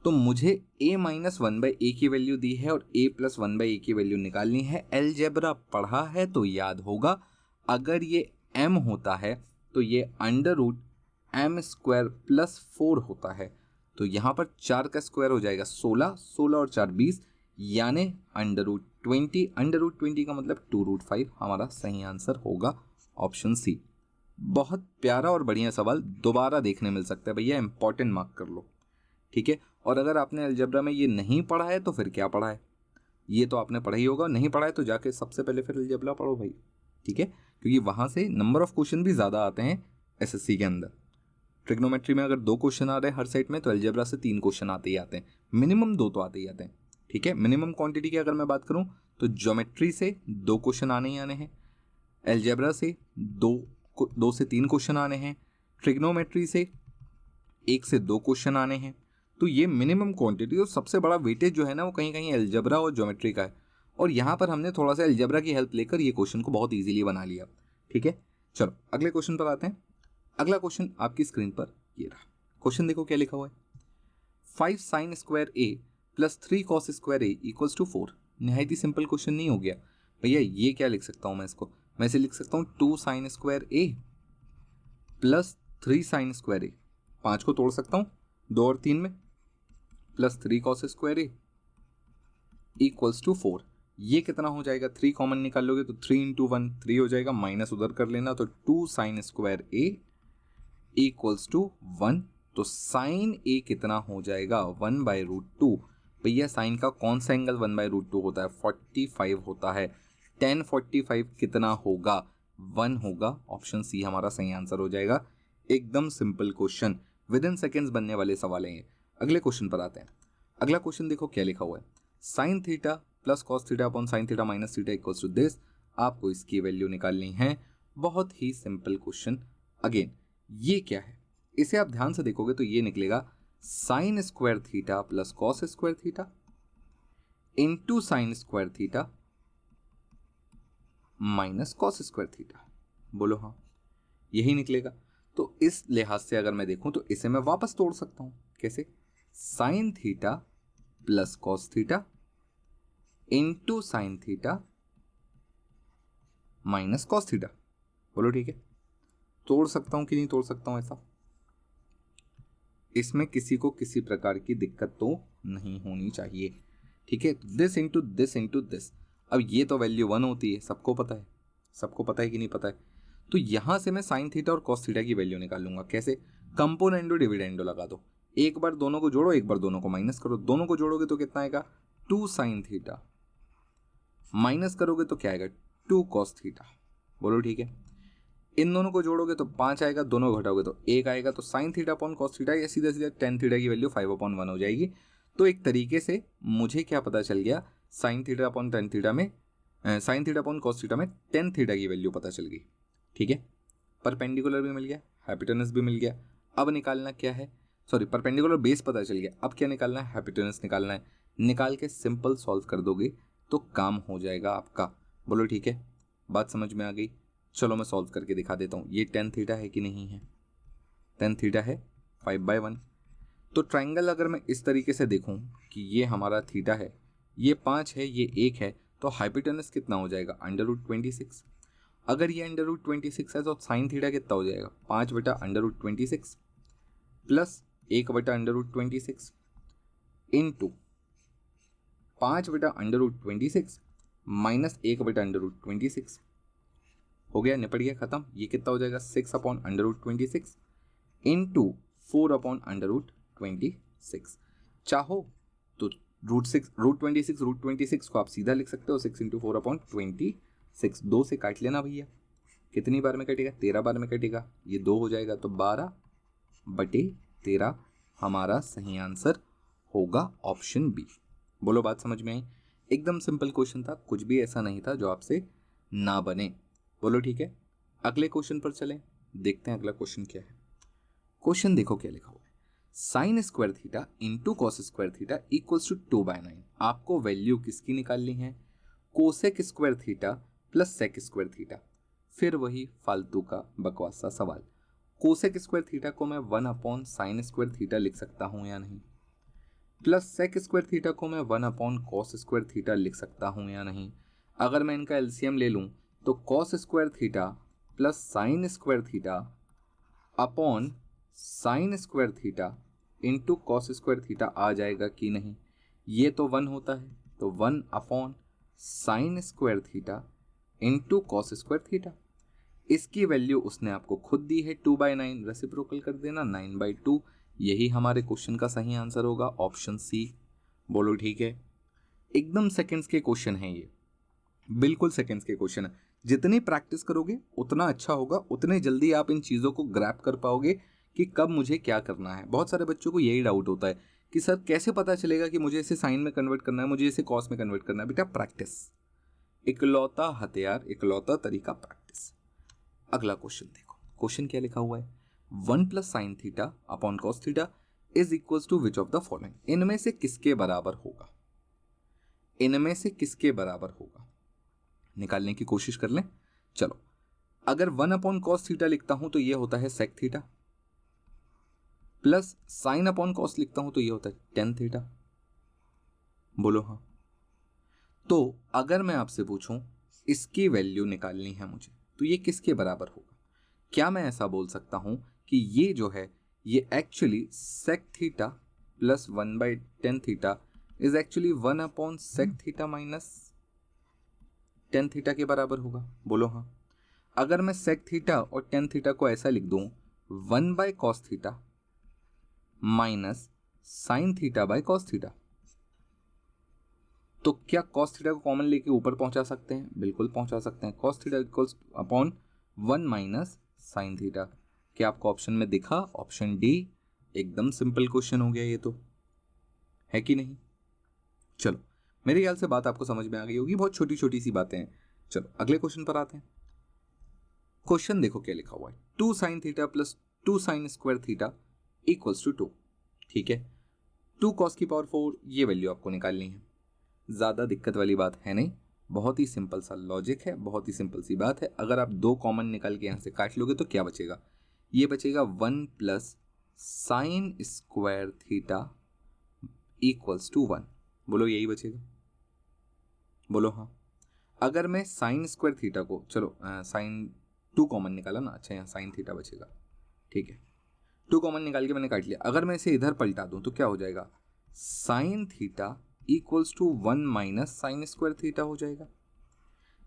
तो मुझे a माइनस 1/a की वैल्यू दी है और a प्लस 1/a की वैल्यू निकालनी है। अलजेब्रा पढ़ा है तो याद होगा, अगर ये m होता है तो ये √m² प्लस 4 होता है। तो यहाँ पर 4 का स्क्वायर हो जाएगा 16, 16 और 4 20, यानी √20, √20 का मतलब 2√5 हमारा सही आंसर होगा ऑप्शन सी। बहुत प्यारा और बढ़िया सवाल, दोबारा देखने मिल सकता है भैया, इंपॉर्टेंट मार्क कर लो, ठीक है। और अगर आपने अलजेब्रा में ये नहीं पढ़ा है तो फिर क्या पढ़ा है, ये तो आपने पढ़ा ही होगा, नहीं पढ़ा है तो जाके सबसे पहले फिर अलजेब्रा पढ़ो भाई, ठीक है, क्योंकि वहाँ से नंबर ऑफ क्वेश्चन भी ज़्यादा आते हैं एसएससी के अंदर। ट्रिग्नोमेट्री में अगर 2 क्वेश्चन आ रहे हैं हर साइड में, तो अलजेब्रा से 3 क्वेश्चन आते ही आते हैं, मिनिमम 2 तो आते ही आते हैं, ठीक है। मिनिमम क्वांटिटी की अगर मैं बात करूँ तो ज्योमेट्री से 2 क्वेश्चन आने ही आने हैं, अलजेब्रा से 2 से 3 क्वेश्चन आने हैं, ट्रिग्नोमेट्री से 1 से 2 क्वेश्चन आने हैं। तो ये मिनिमम क्वांटिटी और सबसे बड़ा वेटेज जो है ना वो कहीं कहीं अलजेब्रा और ज्योमेट्री का है। और यहाँ पर हमने थोड़ा सा अलजेब्रा की हेल्प लेकर ये क्वेश्चन को बहुत इजीली बना लिया, ठीक है। चलो अगले क्वेश्चन पर आते हैं। अगला क्वेश्चन आपकी स्क्रीन पर ये रहा। क्वेश्चन देखो क्या लिखा हुआ है, 5 sin² a plus 3 cos² a equals to 4। निहायत ही सिंपल क्वेश्चन नहीं हो गया भैया। ये क्या लिख सकता हूँ मैं इसको, मैं इसे लिख सकता हूँ 2 sin² a plus 3 sin² a। 5 को तोड़ सकता हूँ 2 और 3 में, plus 3 cos² a equals to 4। ये कितना हो जाएगा, 3 कॉमन निकाल लोगे तो 3 इंटू 1 3 हो जाएगा, माइनस उधर कर लेना तो 2 sin² a इक्वल्स टू 1। तो साइन a कितना हो जाएगा 1/√2। भैया साइन का कौन सा एंगल 1/√2 होता है, 45 होता है। 10 45 कितना होगा, 1 होगा। ऑप्शन सी हमारा सही आंसर हो जाएगा। एकदम simple question, with in seconds बनने वाले सवाल हैं। अगले क्वेश्चन पर आते हैं। अगला क्वेश्चन देखो क्या लिखा हुआ है, sine theta plus cos theta upon sine theta minus theta equals to this. आपको इसकी वैल्यू निकालनी है। बहुत ही सिंपल क्वेश्चन। अगेन ये क्या है, इसे आप ध्यान से देखोगे तो ये निकलेगा sin² theta plus cos² theta into sin² theta minus cos² theta. बोलो हाँ, यही निकलेगा। तो इस लिहाज से अगर मैं देखूं तो इसे मैं वापस तोड़ सकता हूं। कैसे, sin theta plus cos theta into sine theta minus cos theta. बोलो ठीक है, तोड़ सकता हूं कि नहीं तोड़ सकता हूं, ऐसा इसमें किसी को किसी प्रकार की दिक्कत तो नहीं होनी चाहिए, ठीक है। This into this into this, अब ये तो वैल्यू 1 होती है, सबको पता है, सबको पता है कि नहीं पता है। तो यहां से मैं साइन थीटा और कॉस थीटा की वैल्यू निकाल लूंगा। कैसे, कंपोनेंडो डिविडेंडो लगा दो, एक बार दोनों को जोड़ो, एक बार दोनों को माइनस करो। दोनों को जोड़ोगे तो कितना आएगा 2 sin थीटा, माइनस करोगे तो क्या आएगा 2 cos थीटा। बोलो ठीक है। इन दोनों को जोड़ोगे तो 5 आएगा, दोनों को घटाओगे तो 1 आएगा। तो sign theta upon cos theta, या सीधा सीधा टेन थीटा की वैल्यू 5/1 हो जाएगी। तो एक तरीके से मुझे क्या पता चल गया, sine theta upon tan theta में sine theta upon cos theta में टेन थीटा की वैल्यू पता चल गई, ठीक है। परपेंडिकुलर भी मिल गया, हाइपोटेनस भी मिल गया। अब निकालना क्या है, सॉरी परपेंडिकुलर बेस पता चल गया, अब क्या निकालना है, हाइपोटेनस निकालना है। निकाल के सिंपल सॉल्व कर दोगे तो काम हो जाएगा आपका। बोलो ठीक है, बात समझ में आ गई। चलो मैं सॉल्व करके दिखा देता हूँ। ये टेन थीटा है कि नहीं है, टेन थीटा है 5/1। तो ट्राइंगल अगर मैं इस तरीके से देखूँ कि ये हमारा थीटा है, ये 5 है, ये 1 है, तो हाइपोटेनस कितना हो जाएगा √26। अगर ये √26 है तो साइन थीटा कितना हो जाएगा 5/√26 प्लस 1/√26 इंटू 5/√26 माइनस 1/√26। हो गया, निपट गया, खत्म। ये कितना हो जाएगा 6/√26 इंटू 4/√26। चाहो तो √26 को आप सीधा लिख सकते हो 6 इंटू 4/26। 2 से काट लेना भैया, कितनी बार में कटेगा 13 बार में कटेगा, ये 2 हो जाएगा तो 12/13 हमारा सही आंसर होगा ऑप्शन बी। बोलो बात समझ में आई? एकदम सिंपल क्वेश्चन था, कुछ भी ऐसा नहीं था जो आपसे ना बने। बोलो ठीक है, अगले क्वेश्चन पर चलें, देखते हैं अगला क्वेश्चन क्या है। क्वेश्चन देखो क्या लिखा हुआ है, sine square theta into cos square theta equals to 2/9। आपको वैल्यू किसकी निकालनी है? Cosec square theta plus sec square theta. फिर वही फालतू का बकवास सा सवाल, कोसेक स्क्वायर थीटा को मैं 1/sin स्क्वायर थीटा लिख सकता हूं या नहीं, प्लस सेक स्क्वायर थीटा को मैं 1/cos स्क्वायर थीटा लिख सकता हूं या नहीं। अगर मैं इनका एलसीएम ले लूं तो cos square theta plus sine square theta upon sine square theta into cos square theta आ जाएगा कि नहीं। ये तो 1 होता है, तो 1/sin square theta into cos square theta. इसकी वैल्यू उसने आपको खुद दी है 2/9, रेसिप्रोकल कर देना 9/2। यही हमारे क्वेश्चन का सही आंसर होगा ऑप्शन सी। बोलो ठीक है, एकदम सेकंड्स के क्वेश्चन है ये, बिल्कुल सेकंड्स के क्वेश्चन है। जितनी प्रैक्टिस करोगे उतना अच्छा होगा, उतने जल्दी आप इन चीज़ों को ग्रैप कर पाओगे कि कब मुझे क्या करना है। बहुत सारे बच्चों को यही डाउट होता है कि सर कैसे पता चलेगा कि मुझे इसे साइन में कन्वर्ट करना है, मुझे इसे कॉस में कन्वर्ट करना है। बेटा प्रैक्टिस, इकलौता हथियार, इकलौता तरीका प्रैक्टिस। अगला क्वेश्चन देखो, क्वेश्चन क्या लिखा हुआ है, 1+sin theta upon cos theta is equals to which of the following. इनमें से किसके बराबर होगा, इनमें से किसके बराबर होगा, निकालने की कोशिश कर लें। चलो, अगर 1/cos थीटा लिखता हूं तो ये होता है sec थीटा, प्लस sin/cos लिखता हूं तो ये होता है tan थीटा। बोलो हाँ। तो अगर मैं आपसे पूछूं इसकी वैल्यू निकालनी है मुझे, तो ये किसके बराबर होगा? क्या मैं ऐसा बोल सकता हूं कि ये जो है ये actually sec theta plus 1/tan theta is actually 1/sec theta minus tan theta के बराबर होगा? बोलो हाँ। अगर मैं sec थीटा और tan थीटा को ऐसा लिख दूं 1/cos theta minus sine theta by cos theta, तो क्या कॉस थीटा को कॉमन लेके ऊपर पहुंचा सकते हैं? बिल्कुल पहुंचा सकते हैं। Cos theta equals upon 1 minus sine theta. क्या आपको ऑप्शन में दिखा? Option D. एकदम सिंपल क्वेश्चन हो गया ये तो, है कि नहीं? चलो, मेरे ख्याल से बात आपको समझ में आ गई होगी, बहुत छोटी छोटी सी बातें हैं। चलो अगले क्वेश्चन पर आते हैं। क्वेश्चन देखो क्या लिखा हुआ है, 2sin theta plus 2sin square theta equals to 2। ठीक है, 2 cos की पावर 4, ये वैल्यू आपको निकालनी है। ज़्यादा दिक्कत वाली बात है नहीं, बहुत ही सिंपल सा लॉजिक है, बहुत ही सिंपल सी बात है। अगर आप 2 कॉमन निकाल के यहाँ से काट लोगे तो क्या बचेगा? ये बचेगा 1+sin square theta equals to 1। बोलो यही बचेगा? बोलो हाँ। अगर मैं साइन स्क्वायर थीटा को, चलो साइन 2 कॉमन निकाला ना, अच्छा यहाँ साइन थीटा बचेगा। ठीक है, 2 कॉमन निकाल के मैंने काट लिया। अगर मैं इसे इधर पलटा दूं तो क्या हो जाएगा? Sine theta equals to 1 minus sine square theta हो जाएगा,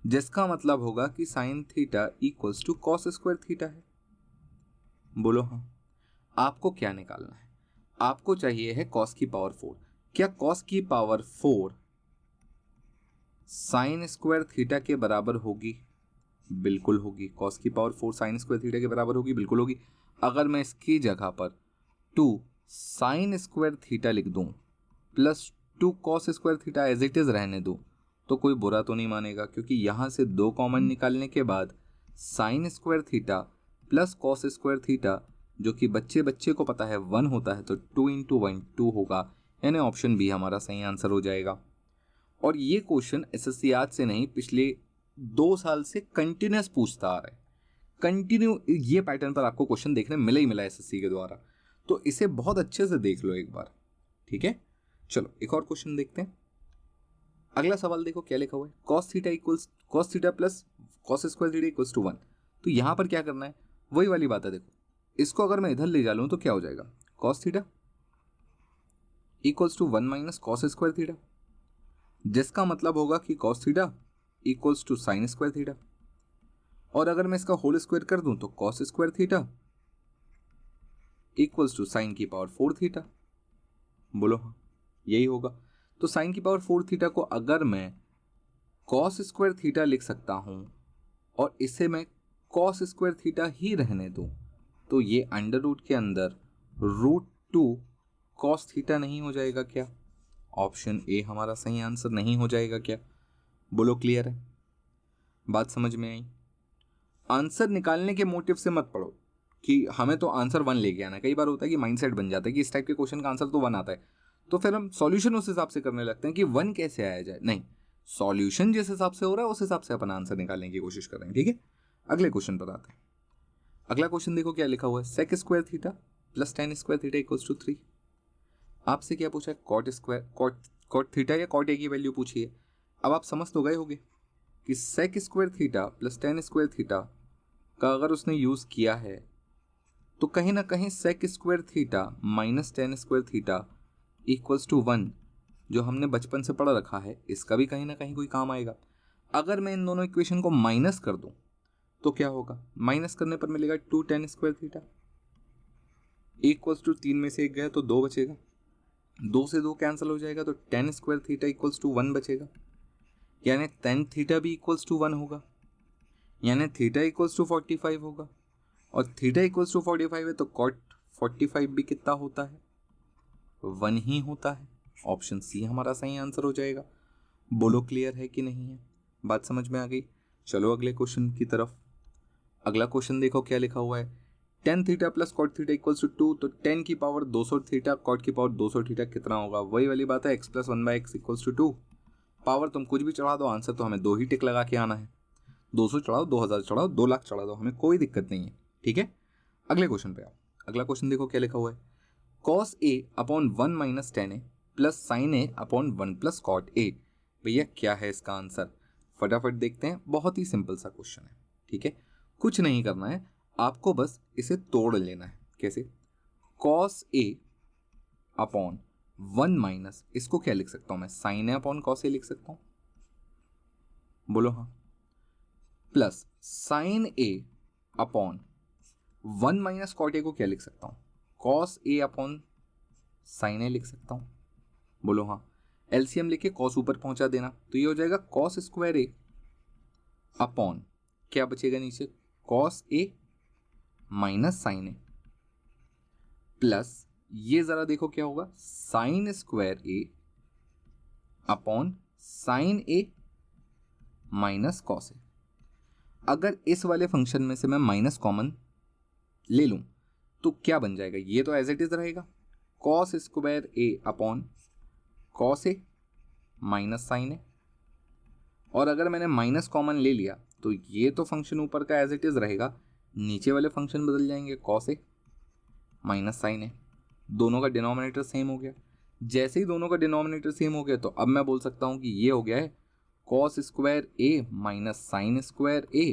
जिसका मतलब होगा कि sine theta equals to cos square theta है। बोलो हाँ। आपको क्या निकालना है? आपको चाहिए है कॉस की पावर 4। क्या कॉस की पावर 4 साइन स्क्वायर थीटा के बराबर होगी? बिल्कुल होगी। कॉस की पावर 4 साइन स्क्वायर थीटा के बराबर होगी, बिल्कुल होगी। अगर मैं इसकी जगह पर 2 साइन स्क्वायर थीटा लिख दूं plus 2 cos square theta as it is रहने दूं तो कोई बुरा तो नहीं मानेगा, क्योंकि यहां से 2 कॉमन निकालने के बाद sign square theta plus cos square theta, जो कि बच्चे बच्चे को पता है 1 होता है, तो 2 इंटू 1 2 होगा, यानी ऑप्शन बी हमारा सही आंसर हो जाएगा। और ये क्वेश्चन एसएससी आज से नहीं, पिछले 2 साल से कंटिन्यूस पूछता आ रहा है। कंटिन्यू ये पैटर्न पर आपको क्वेश्चन देखने मिला ही मिला एसएससी के द्वारा, तो इसे बहुत अच्छे से देख लो एक बार। ठीक है, चलो एक और क्वेश्चन देखते हैं। अगला सवाल देखो क्या लिखा हुआ है, cos theta plus cos square theta equals to 1। तो यहाँ पर क्या करना है? वही वाली बात है। देखो, इसको अगर मैं इधर ले जा लूँ तो क्या हो जाएगा? cos theta equals to 1 minus cos square theta, जिसका मतलब होगा कि cos theta equals to sine square theta. और अगर मैं इसका होल स्क्वायर कर दूं तो cos square theta equals to sine की पावर 4 थीटा। बोलो हाँ, यही होगा। तो साइन की पावर 4 थीटा को अगर मैं कॉस स्क्वायर थीटा लिख सकता हूं और इसे मैं कॉस स्क्वायर थीटा ही रहने दूं, तो ये अंडर रूट के अंदर √2 कॉस थीटा नहीं हो जाएगा क्या? ऑप्शन ए हमारा सही आंसर नहीं हो जाएगा क्या? बोलो क्लियर है? बात समझ में आई? आंसर निकालने के मोटिव से मत पढ़ो कि हमें तो आंसर 1 लेके आना है। कई बार होता है कि माइंडसेट बन जाता है कि इस टाइप के क्वेश्चन का आंसर तो 1 आता है, तो फिर हम सॉल्यूशन उस हिसाब से करने लगते हैं कि 1 कैसे आया जाए। नहीं, सॉल्यूशन जिस हिसाब से हो रहा है उस हिसाब से अपन आंसर निकालने की कोशिश कर रहे हैं। ठीक है, अगले क्वेश्चन पर आते हैं। अगला क्वेश्चन देखो क्या लिखा हुआ है, sec square theta plus tan square theta equals to 3। आपसे क्या पूछा है? कॉट स्क्वायर कॉट थीटा या कॉट ए की वैल्यू पूछी है। अब आप समझ तो गए होंगे कि sec square theta plus tan square theta का अगर उसने यूज़ किया है तो कहीं ना कहीं sec square theta minus tan square theta equals to 1 जो हमने बचपन से पढ़ रखा है, इसका भी कहीं ना कहीं कोई काम आएगा। अगर मैं इन दोनों इक्वेशन को माइनस कर दूं तो क्या होगा? माइनस करने पर मिलेगा 2 tan square theta equals to 3 में से 1 गया तो 2 बचेगा, 2 से 2 कैंसिल हो जाएगा तो tan square theta equals to 1 बचेगा, यानी टेन थीटा भी इक्वल्स टू 1 होगा, यानी थीटा इक्वल्स टू 45 होगा। और थीटा इक्वल्स टू 45 है तो कॉट 45 भी कितना होता है? 1 ही होता है। ऑप्शन सी हमारा सही आंसर हो जाएगा। बोलो क्लियर है कि नहीं है? बात समझ में आ गई? चलो अगले क्वेश्चन की तरफ। अगला क्वेश्चन देखो क्या लिखा हुआ है, tan theta plus cot theta equals to 2। तो टेन की पावर 200 थीटा कॉट की पावर 200 थीटा कितना होगा? वही वाली बात है, x plus 1/x equals to 2। Power तुम कुछ भी चढ़ा दो, आंसर तो हमें 2 ही टिक लगा के आना है। 200 चढ़ाओ, 2000 चढ़ाओ, 2 लाख चढ़ा दो, हमें कोई दिक्कत नहीं है। ठीक है, अगले क्वेश्चन पे आओ। अगला क्वेश्चन देखो क्या लिखा हुआ है, cos A upon 1 minus tan A plus sine A upon 1 plus cot A. भैया क्या है इसका आंसर? फटाफट देखते हैं। बहुत ही सिंपल सा क्वेश्चन है। ठीक है, कुछ नहीं करना है, आपको बस इसे तोड़ लेना है। कैसे? कॉस ए अपॉन 1 माइनस, इसको क्या लिख सकता हूं मैं? Sine A upon cos A लिख सकता हूं। बोलो हाँ। Plus sine A upon 1 minus cot A को क्या लिख सकता हूं? Cos A upon sine A लिख सकता हूं। बोलो हाँ। एलसीएम लेके कॉस ऊपर पहुंचा देना तो ये हो जाएगा कॉस स्क्वायर ए अपॉन क्या बचेगा नीचे? Cos A minus sign A plus ये जरा देखो क्या होगा, sine square A upon sine A minus cos A. अगर इस वाले फंक्शन में से मैं माइनस कॉमन ले लूं तो क्या बन जाएगा? ये तो एज इट इज रहेगा, कॉस स्क्वायर ए अपॉन कॉस ए माइनस साइन ए। और अगर मैंने माइनस कॉमन ले लिया तो ये तो फंक्शन ऊपर का एज इट इज रहेगा, नीचे वाले फंक्शन बदल जाएंगे, कॉस ए माइनस साइन ए। दोनों का डिनोमिनेटर सेम हो गया। जैसे ही दोनों का डिनोमिनेटर सेम हो गया तो अब मैं बोल सकता हूं कि ये हो गया है cos square A minus sine square A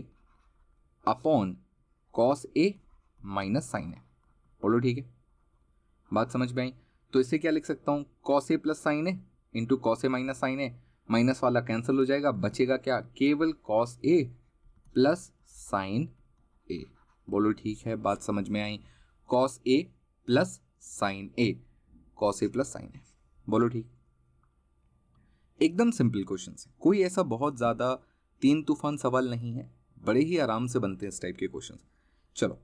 upon cos A minus sign ए। बोलो ठीक है, बात समझ में आई? तो इसे क्या लिख सकता हूँ? Cos A plus sine A into cos A minus sign A. Minus वाला कैंसिल हो जाएगा, बचेगा क्या? केवल कॉस ए प्लस साइन ए। बोलो ठीक है, बात समझ में आई? Cos A plus sine A, cos A plus sine ए। बोलो ठीक। एकदम सिंपल क्वेश्चन है, कोई ऐसा बहुत ज़्यादा तीन तूफान सवाल नहीं है, बड़े ही आराम से बनते हैं इस टाइप के क्वेश्चन। चलो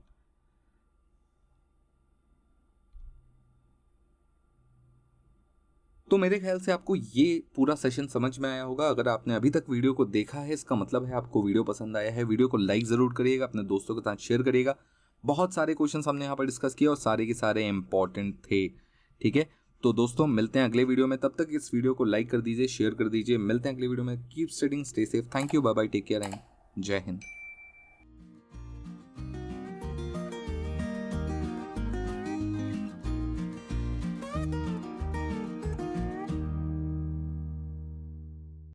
तो मेरे ख्याल से आपको ये पूरा सेशन समझ में आया होगा। अगर आपने अभी तक वीडियो को देखा है इसका मतलब है आपको वीडियो पसंद आया है। वीडियो को लाइक ज़रूर करिएगा, अपने दोस्तों के साथ शेयर करिएगा। बहुत सारे क्वेश्चन हमने यहाँ पर डिस्कस किए और सारे के सारे इंपॉर्टेंट थे। ठीक है, तो दोस्तों मिलते हैं अगले वीडियो में। तब तक इस वीडियो को लाइक कर दीजिए, शेयर कर दीजिए। मिलते हैं अगले वीडियो में। Keep studying, stay safe. Thank you, bye bye, take care and Jai Hind.